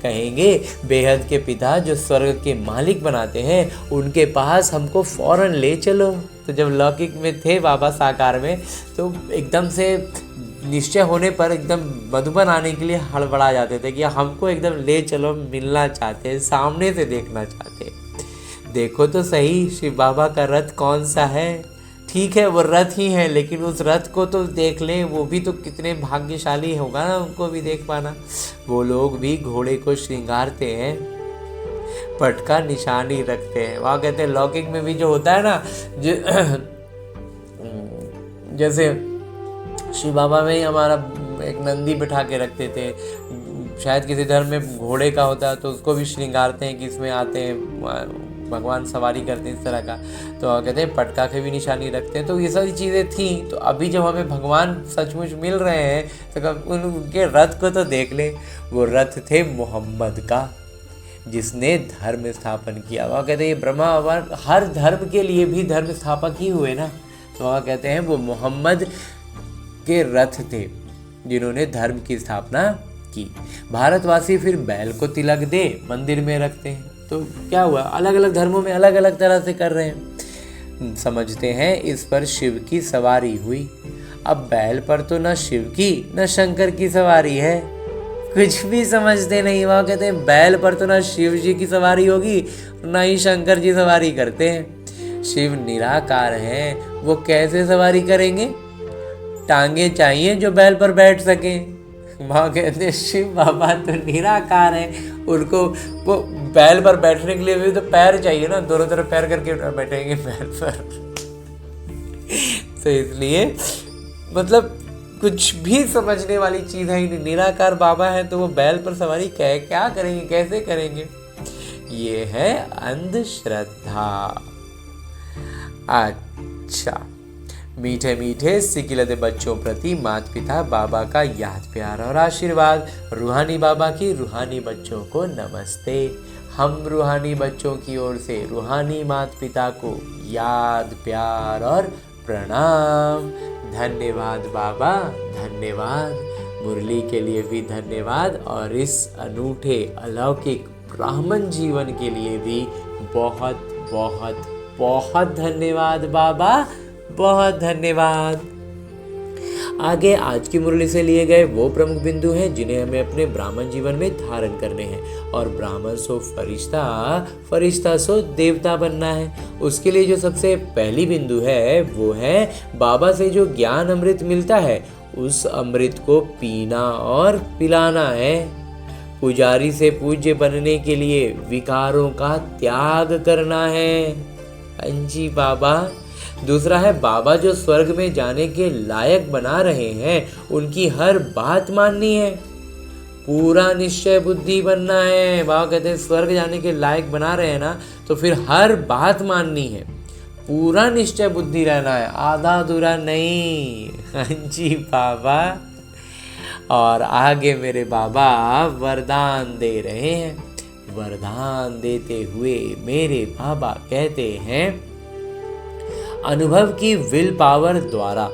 कहेंगे बेहद के पिता जो स्वर्ग के मालिक बनाते हैं, उनके पास हमको फौरन ले चलो। तो जब लौकिक में थे बाबा साकार में, तो एकदम से निश्चय होने पर एकदम मधुबन आने के लिए हड़बड़ा जाते थे कि हमको एकदम ले चलो, मिलना चाहते हैं, सामने से देखना चाहते हैं। देखो तो सही शिव बाबा का रथ कौन सा है। ठीक है वो रथ ही है, लेकिन उस रथ को तो देख लें, वो भी तो कितने भाग्यशाली होगा ना उनको भी देख पाना। वो लोग भी घोड़े को श्रृंगारते हैं, पटका निशानी रखते हैं। वहाँ कहते हैं लौकिक में भी जो होता है ना, जैसे शिव बाबा में ही हमारा एक नंदी बिठा के रखते थे। शायद किसी धर्म में घोड़े का होता है तो उसको भी श्रृंगारते हैं कि इसमें आते हैं भगवान, सवारी करते हैं इस तरह का। तो कहते हैं पटका के भी निशानी रखते हैं। तो ये सारी चीज़ें थी। तो अभी जब हमें भगवान सचमुच मिल रहे हैं तो उनके रथ को तो देख लें। वो रथ थे मोहम्मद का, जिसने धर्म स्थापन किया। वह कहते हैं ये ब्रह्मा बाबा हर धर्म के लिए भी धर्म स्थापक ही हुए ना। तो वह कहते हैं वो मोहम्मद के रथ थे। जिन्होंने धर्म की स्थापना की। भारतवासी फिर बैल को तिलक दे मंदिर में रखते हैं। तो क्या हुआ, अलग अलग धर्मों में अलग अलग तरह से कर रहे हैं। समझते हैं इस पर शिव की सवारी हुई। अब बैल पर तो न शिव की न शंकर की सवारी है, कुछ भी समझते नहीं। वह कहते हैं बैल पर तो न शिव जी की सवारी होगी न ही शंकर जी सवारी करते हैं। शिव निराकार हैं, वो कैसे सवारी करेंगे? टांगे चाहिए जो बैल पर बैठ सके। वहाँ कहते हैं शिव बाबा तो निराकार है, उनको वो बैल पर बैठने के लिए भी तो पैर चाहिए ना, दोनों तरफ पैर करके बैठेंगे बैल पर। तो इसलिए मतलब कुछ भी समझने वाली चीज है ही नहीं। निराकार बाबा है तो वो बैल पर सवारी क्या करेंगे, कैसे करेंगे? ये है अंधश्रद्धा। अच्छा, मीठे मीठे सिकिलते बच्चों प्रति माता पिता बाबा का याद प्यार और आशीर्वाद। रूहानी बाबा की रूहानी बच्चों को नमस्ते। हम रूहानी बच्चों की ओर से रूहानी माता पिता को याद प्यार और प्रणाम। धन्यवाद बाबा, धन्यवाद। मुरली के लिए भी धन्यवाद और इस अनूठे अलौकिक ब्राह्मण जीवन के लिए भी बहुत बहुत बहुत धन्यवाद बाबा, बहुत धन्यवाद। आगे आज की मुरली से लिए गए वो प्रमुख बिंदु हैं जिन्हें हमें अपने ब्राह्मण जीवन में धारण करने हैं। और ब्राह्मण सो फरिश्ता, फरिश्ता सो देवता बनना है। उसके लिए जो सबसे पहली बिंदु है वो है बाबा से जो ज्ञान अमृत मिलता है उस अमृत को पीना और पिलाना है। पुजारी से पूज्य बनने के लिए विकारों का त्याग करना है। अंजी बाबा। दूसरा है बाबा जो स्वर्ग में जाने के लायक बना रहे हैं उनकी हर बात माननी है। पूरा निश्चय बुद्धि बनना है। बाबा कहते हैं स्वर्ग जाने के लायक बना रहे हैं ना, तो फिर हर बात माननी है। पूरा निश्चय बुद्धि रहना है, आधा अधूरा नहीं। जी बाबा। और आगे मेरे बाबा वरदान दे रहे हैं। वरदान देते हुए मेरे बाबा कहते हैं, अनुभव की विल पावर द्वारा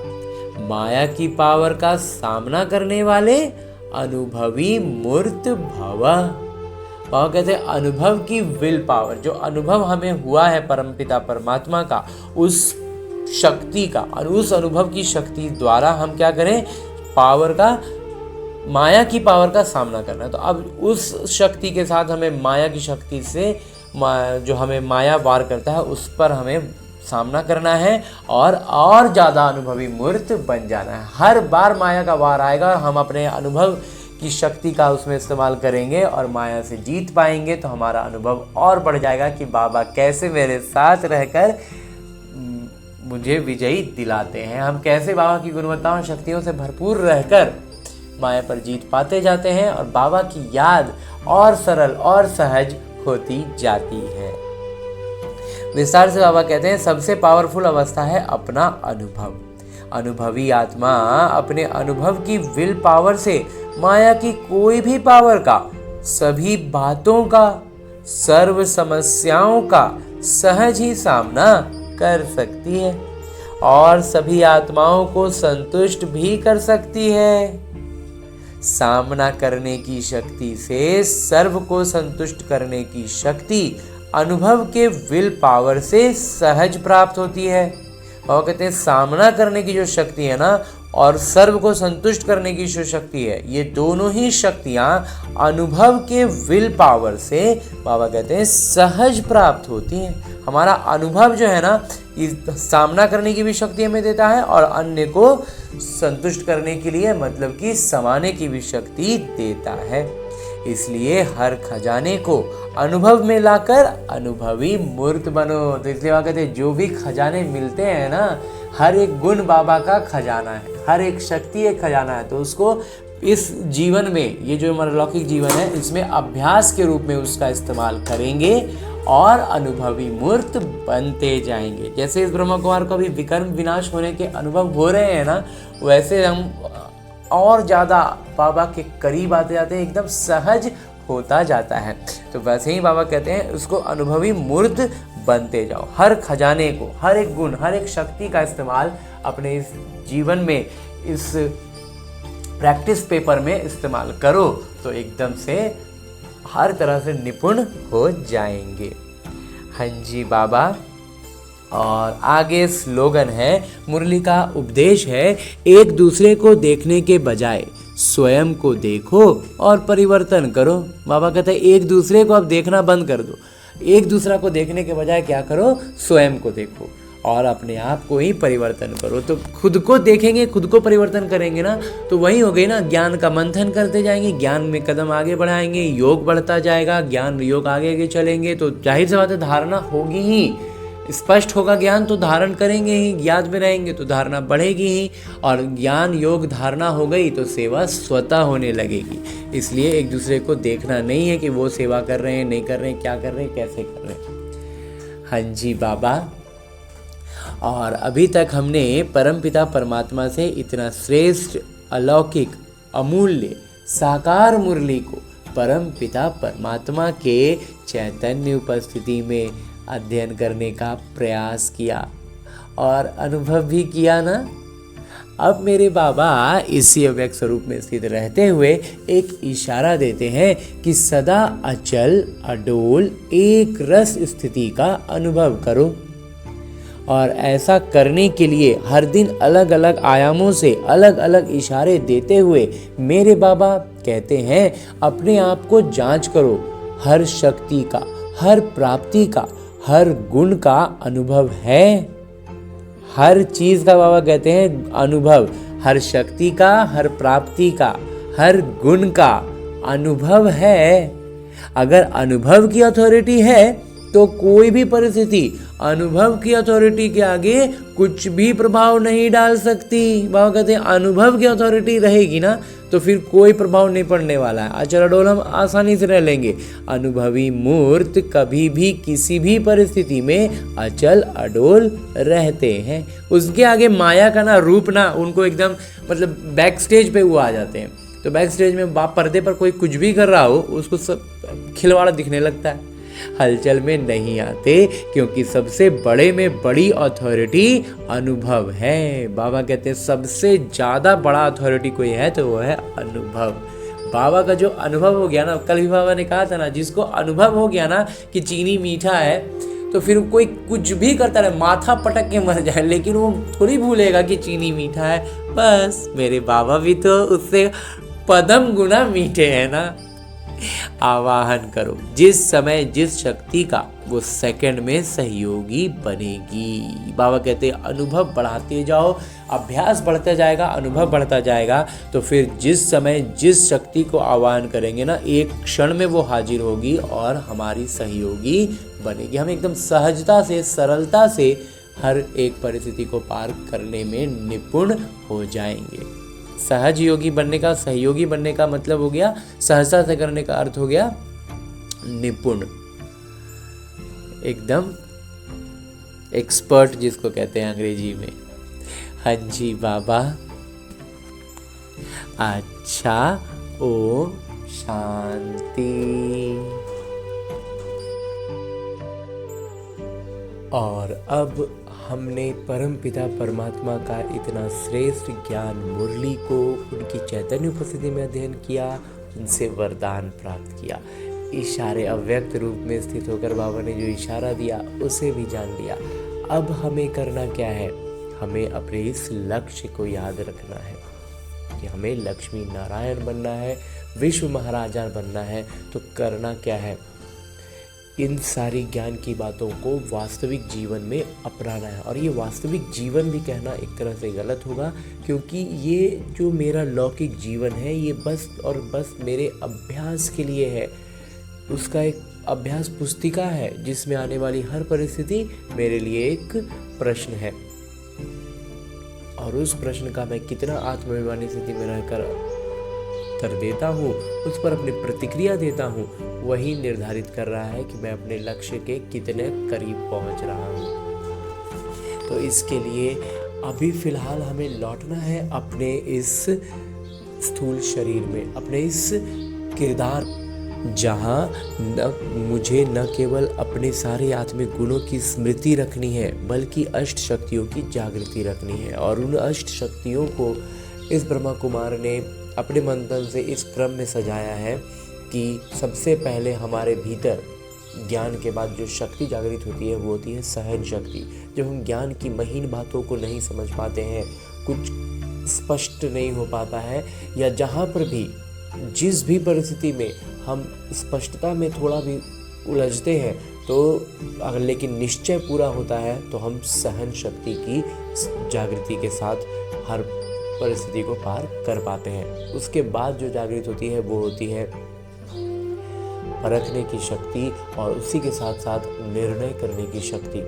माया की पावर का सामना करने वाले अनुभवी मूर्त भव। बाबा कहते हैं अनुभव की विल पावर, जो अनुभव हमें हुआ है परमपिता परमात्मा का, उस शक्ति का, उस अनुभव की शक्ति द्वारा हम क्या करें? पावर का, माया की पावर का सामना करना है। तो अब उस शक्ति के साथ हमें माया की शक्ति से जो हमें माया वार करता है उस पर हमें सामना करना है और ज़्यादा अनुभवी मूर्त बन जाना है। हर बार माया का वार आएगा, हम अपने अनुभव की शक्ति का उसमें इस्तेमाल करेंगे और माया से जीत पाएंगे, तो हमारा अनुभव और बढ़ जाएगा कि बाबा कैसे मेरे साथ रहकर मुझे विजयी दिलाते हैं। हम कैसे बाबा की गुणवत्ताओं शक्तियों से भरपूर रहकर माया पर जीत पाते जाते हैं और बाबा की याद और सरल और सहज होती जाती है। विस्तार से बाबा कहते हैं सबसे पावरफुल अवस्था है अपना अनुभव। अनुभवी आत्मा अपने अनुभव की विल पावर से माया की कोई भी पावर का, सभी बातों का, सर्व समस्याओं का सहज ही सामना कर सकती है और सभी आत्माओं को संतुष्ट भी कर सकती है। सामना करने की शक्ति से सर्व को संतुष्ट करने की शक्ति अनुभव के विल पावर से सहज प्राप्त होती है। और कहते हैं सामना करने की जो शक्ति है ना और सर्व को संतुष्ट करने की जो शक्ति है, ये दोनों ही शक्तियां अनुभव के विल पावर से बाबा कहते हैं सहज प्राप्त होती हैं। हमारा अनुभव जो है ना, सामना करने की भी शक्ति हमें देता है और अन्य को संतुष्ट करने के लिए मतलब कि समाने की भी शक्ति देता है। इसलिए हर खजाने को अनुभव में लाकर अनुभवी मूर्त बनो। तो इसलिए वहाँ कहते हैं जो भी खजाने मिलते हैं ना, हर एक गुण बाबा का खजाना है, हर एक शक्ति एक खजाना है। तो उसको इस जीवन में, ये जो हमारा लौकिक जीवन है, इसमें अभ्यास के रूप में उसका इस्तेमाल करेंगे और अनुभवी मूर्त बनते जाएंगे। जैसे इस ब्रह्म कुमार को भी विकर्म विनाश होने के अनुभव हो रहे हैं ना, वैसे हम और ज़्यादा बाबा के करीब आते जाते हैं, एकदम सहज होता जाता है। तो वैसे ही बाबा कहते हैं उसको अनुभवी मूर्त बनते जाओ। हर खजाने को, हर एक गुण, हर एक शक्ति का इस्तेमाल अपने इस जीवन में, इस प्रैक्टिस पेपर में इस्तेमाल करो तो एकदम से हर तरह से निपुण हो जाएंगे। हाँ जी बाबा। और आगे स्लोगन है, मुरली का उपदेश है, एक दूसरे को देखने के बजाय स्वयं को देखो और परिवर्तन करो। बाबा कहते हैं एक दूसरे को अब देखना बंद कर दो, एक दूसरा को देखने के बजाय क्या करो, स्वयं को देखो और अपने आप को ही परिवर्तन करो। तो खुद को देखेंगे, खुद को परिवर्तन करेंगे ना, तो वही हो गई ना, ज्ञान का मंथन करते जाएंगे, ज्ञान में कदम आगे बढ़ाएंगे, योग बढ़ता जाएगा, ज्ञान योग आगे आगे चलेंगे तो जाहिर सी बात है धारणा होगी ही, स्पष्ट होगा ज्ञान तो धारण करेंगे ही, याद में रहेंगे तो धारणा बढ़ेगी ही, और ज्ञान योग धारणा हो गई तो सेवा स्वतः होने लगेगी। इसलिए एक दूसरे को देखना नहीं है कि वो सेवा कर रहे हैं, नहीं कर रहे हैं, क्या कर रहे हैं, कैसे कर रहे हैं। हाँ जी बाबा। और अभी तक हमने परमपिता परमात्मा से इतना श्रेष्ठ, अलौकिक, अमूल्य, साकार मुरली को परमपिता परमात्मा के चैतन्य उपस्थिति में अध्ययन करने का प्रयास किया और अनुभव भी किया ना। अब मेरे बाबा इसी अव्यक्त स्वरूप में स्थित रहते हुए एक इशारा देते हैं कि सदा अचल अडोल एक रस स्थिति का अनुभव करो, और ऐसा करने के लिए हर दिन अलग अलग आयामों से अलग अलग इशारे देते हुए मेरे बाबा कहते हैं अपने आप को जांच करो, हर शक्ति का, हर प्राप्ति का, हर गुण का अनुभव है। हर चीज का बाबा कहते हैं अनुभव, हर शक्ति का, हर प्राप्ति का, हर गुण का अनुभव है। अगर अनुभव की अथॉरिटी है तो कोई भी परिस्थिति अनुभव की अथॉरिटी के आगे कुछ भी प्रभाव नहीं डाल सकती। बाबा कहते हैं अनुभव की अथॉरिटी रहेगी ना तो फिर कोई प्रभाव नहीं पड़ने वाला है, अचल अडोल हम आसानी से रह लेंगे। अनुभवी मूर्त कभी भी किसी भी परिस्थिति में अचल अडोल रहते हैं। उसके आगे माया का ना रूप ना उनको एकदम मतलब बैक स्टेज पे वो आ जाते हैं। तो बैक स्टेज में पर्दे पर कोई कुछ भी कर रहा हो उसको सब खिलवाड़ा दिखने लगता है, हलचल में नहीं आते, क्योंकि सबसे बड़े में बड़ी अथॉरिटी अनुभव है। बाबा कहते हैं सबसे ज्यादा बड़ा अथॉरिटी कोई है तो वो है अनुभव। बाबा का जो अनुभव हो गया ना, कल भी बाबा ने कहा था ना, जिसको अनुभव हो गया ना कि चीनी मीठा है तो फिर कोई कुछ भी करता रहे, माथा पटक के मर जाए, लेकिन वो थोड़ी भूलेगा कि चीनी मीठा है। बस मेरे बाबा भी तो उससे पदम गुना मीठे हैं ना। आवाहन करो, जिस समय जिस शक्ति का वो सेकंड में सहयोगी बनेगी। बाबा कहते हैं अनुभव बढ़ाते जाओ, अभ्यास बढ़ता जाएगा, अनुभव बढ़ता जाएगा तो फिर जिस समय जिस शक्ति को आवाहन करेंगे ना एक क्षण में वो हाजिर होगी और हमारी सहयोगी बनेगी। हम एकदम सहजता से, सरलता से हर एक परिस्थिति को पार करने में निपुण हो जाएंगे। सहज योगी बनने का, सहयोगी बनने का मतलब हो गया, सहजता से करने का अर्थ हो गया निपुण, एकदम एक्सपर्ट जिसको कहते हैं अंग्रेजी में। हाँ जी बाबा। अच्छा, ओम शांति। और अब हमने परमपिता परमात्मा का इतना श्रेष्ठ ज्ञान मुरली को उनकी चैतन्य उपस्थिति में अध्ययन किया, उनसे वरदान प्राप्त किया। इशारे अव्यक्त रूप में स्थित होकर बाबा ने जो इशारा दिया उसे भी जान लिया। अब हमें करना क्या है, हमें अपने इस लक्ष्य को याद रखना है कि हमें लक्ष्मी नारायण बनना है, विश्व महाराजा बनना है। तो करना क्या है, इन सारी ज्ञान की बातों को वास्तविक जीवन में अपनाना है। और ये वास्तविक जीवन भी कहना एक तरह से गलत होगा, क्योंकि ये जो मेरा लौकिक जीवन है ये बस और बस मेरे अभ्यास के लिए है। उसका एक अभ्यास पुस्तिका है जिसमें आने वाली हर परिस्थिति मेरे लिए एक प्रश्न है, और उस प्रश्न का मैं कितना आत्माभिमानी स्थिति में रहकर उत्तर देता हूँ, उस पर अपनी प्रतिक्रिया देता हूँ, वही निर्धारित कर रहा है कि मैं अपने लक्ष्य के कितने करीब पहुँच रहा हूँ। तो इसके लिए अभी फिलहाल हमें लौटना है अपने इस स्थूल शरीर में, अपने इस किरदार, जहाँ मुझे न केवल अपने सारे आत्मिक गुणों की स्मृति रखनी है बल्कि अष्ट शक्तियों की जागृति रखनी है। और उन अष्ट शक्तियों को इस ब्रह्मा कुमार ने अपने मंथन से इस क्रम में सजाया है कि सबसे पहले हमारे भीतर ज्ञान के बाद जो शक्ति जागृत होती है वो होती है सहन शक्ति। जब हम ज्ञान की महीन बातों को नहीं समझ पाते हैं, कुछ स्पष्ट नहीं हो पाता है, या जहाँ पर भी जिस भी परिस्थिति में हम स्पष्टता में थोड़ा भी उलझते हैं, तो अगर लेकिन निश्चय पूरा होता है तो हम सहन शक्ति की जागृति के साथ हर परिस्थिति को पार कर पाते हैं। उसके बाद जो जागृत होती है वो होती है परखने की शक्ति और उसी के साथ साथ निर्णय करने की शक्ति।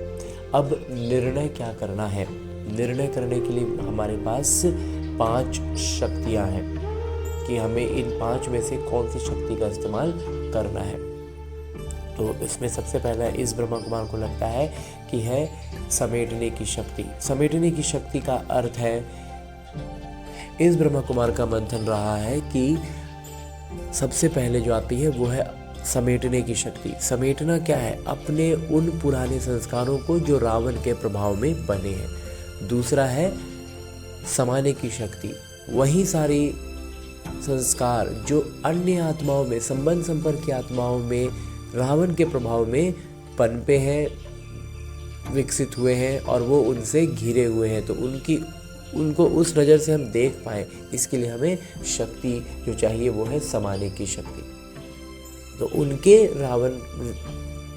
अब निर्णय क्या करना है? निर्णय करने के लिए हमारे पास 5 शक्तियां हैं कि हमें इन 5 में से कौन सी शक्ति का इस्तेमाल करना है। तो इसमें सबसे पहला इस ब्रह्मा कुमार को लगता है कि है समेटने की शक्ति। समेटने की शक्ति का अर्थ है, इस ब्रह्मा कुमार का मंथन रहा है कि सबसे पहले जो आती है वो है समेटने की शक्ति। समेटना क्या है? अपने उन पुराने संस्कारों को जो रावण के प्रभाव में बने हैं। दूसरा है समाने की शक्ति। वही सारी संस्कार जो अन्य आत्माओं में, संबंध संपर्क की आत्माओं में रावण के प्रभाव में पनपे हैं, विकसित हुए हैं और वो उनसे घिरे हुए हैं, तो उनको उस नज़र से हम देख पाएँ, इसके लिए हमें शक्ति जो चाहिए वो है समाने की शक्ति। तो उनके रावण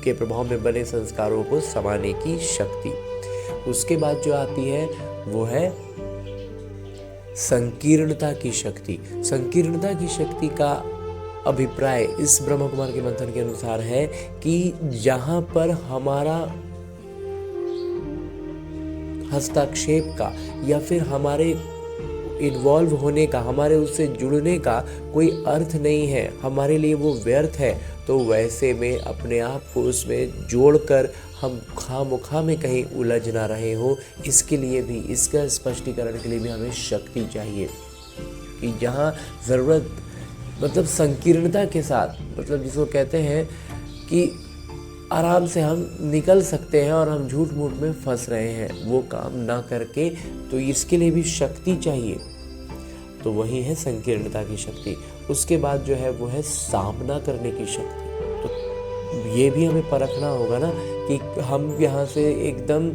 के प्रभाव में बने संस्कारों को समाने की शक्ति। उसके बाद जो आती है वो है संकीर्णता की शक्ति। संकीर्णता की शक्ति का अभिप्राय इस ब्रह्मा कुमार के मंथन के अनुसार है कि जहां पर हमारा हस्तक्षेप का या फिर हमारे इन्वॉल्व होने का, हमारे उससे जुड़ने का कोई अर्थ नहीं है, हमारे लिए वो व्यर्थ है, तो वैसे में अपने आप को उसमें जोड़कर हम खामोखा में कहीं उलझ ना रहे हो, इसके लिए भी, इसका स्पष्टीकरण के लिए भी हमें शक्ति चाहिए कि जहाँ ज़रूरत, मतलब संकीर्णता के साथ, मतलब जिसको कहते हैं कि आराम से हम निकल सकते हैं और हम झूठ मूठ में फंस रहे हैं, वो काम ना करके, तो इसके लिए भी शक्ति चाहिए। तो वही है संकीर्णता की शक्ति। उसके बाद जो है वो है सामना करने की शक्ति। तो ये भी हमें परखना होगा ना कि हम यहाँ से एकदम,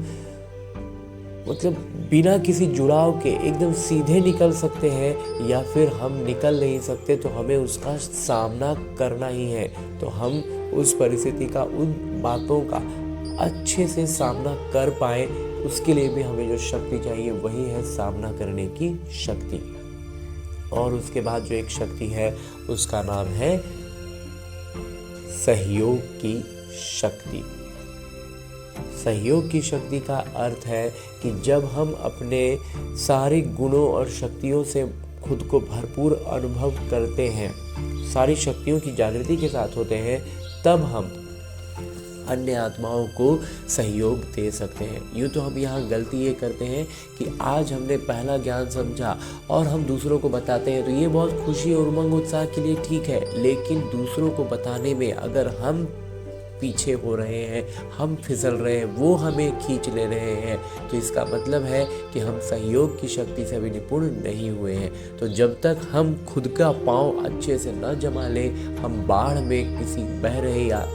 मतलब बिना किसी जुड़ाव के एकदम सीधे निकल सकते हैं या फिर हम निकल नहीं सकते, तो हमें उसका सामना करना ही है। तो हम उस परिस्थिति का, उन बातों का अच्छे से सामना कर पाए, उसके लिए भी हमें जो शक्ति चाहिए वही है सामना करने की शक्ति। और उसके बाद जो एक शक्ति है उसका नाम है सहयोग की शक्ति। सहयोग की शक्ति का अर्थ है कि जब हम अपने सारे गुणों और शक्तियों से खुद को भरपूर अनुभव करते हैं, सारी शक्तियों की जागृति के साथ होते हैं, तब हम अन्य आत्माओं को सहयोग दे सकते हैं। यूँ तो हम यहाँ गलती ये करते हैं कि आज हमने पहला ज्ञान समझा और हम दूसरों को बताते हैं, तो ये बहुत खुशी और उमंग उत्साह के लिए ठीक है, लेकिन दूसरों को बताने में अगर हम पीछे हो रहे हैं, हम फिसल रहे हैं, वो हमें खींच ले रहे हैं, तो इसका मतलब है कि हम सहयोग की शक्ति से अभी निपुण नहीं हुए हैं। तो जब तक हम खुद का पाँव अच्छे से न जमा लें, हम बाढ़ में किसी बह रहे या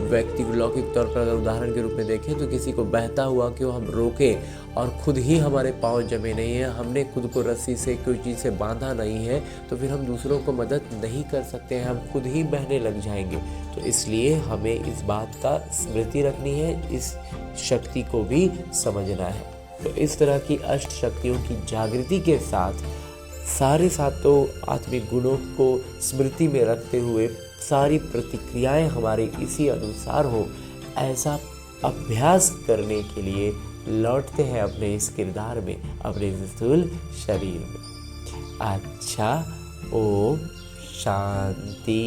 व्यक्ति को लौकिक तौर पर अगर उदाहरण के रूप में देखें तो किसी को बहता हुआ क्यों हम रोकें और खुद ही हमारे पाँव जमे नहीं हैं, हमने खुद को रस्सी से कोई चीज़ से बांधा नहीं है, तो फिर हम दूसरों को मदद नहीं कर सकते हैं, हम खुद ही बहने लग जाएंगे। तो इसलिए हमें इस बात का स्मृति रखनी है, इस शक्ति को भी समझना है। तो इस तरह की अष्ट शक्तियों की जागृति के साथ सारे सातों आत्मिक गुणों को स्मृति में रखते हुए सारी प्रतिक्रियाएं हमारे इसी अनुसार हो, ऐसा अभ्यास करने के लिए लौटते हैं अपने इस किरदार में, अपने स्थूल शरीर में। अच्छा, ओम शांति।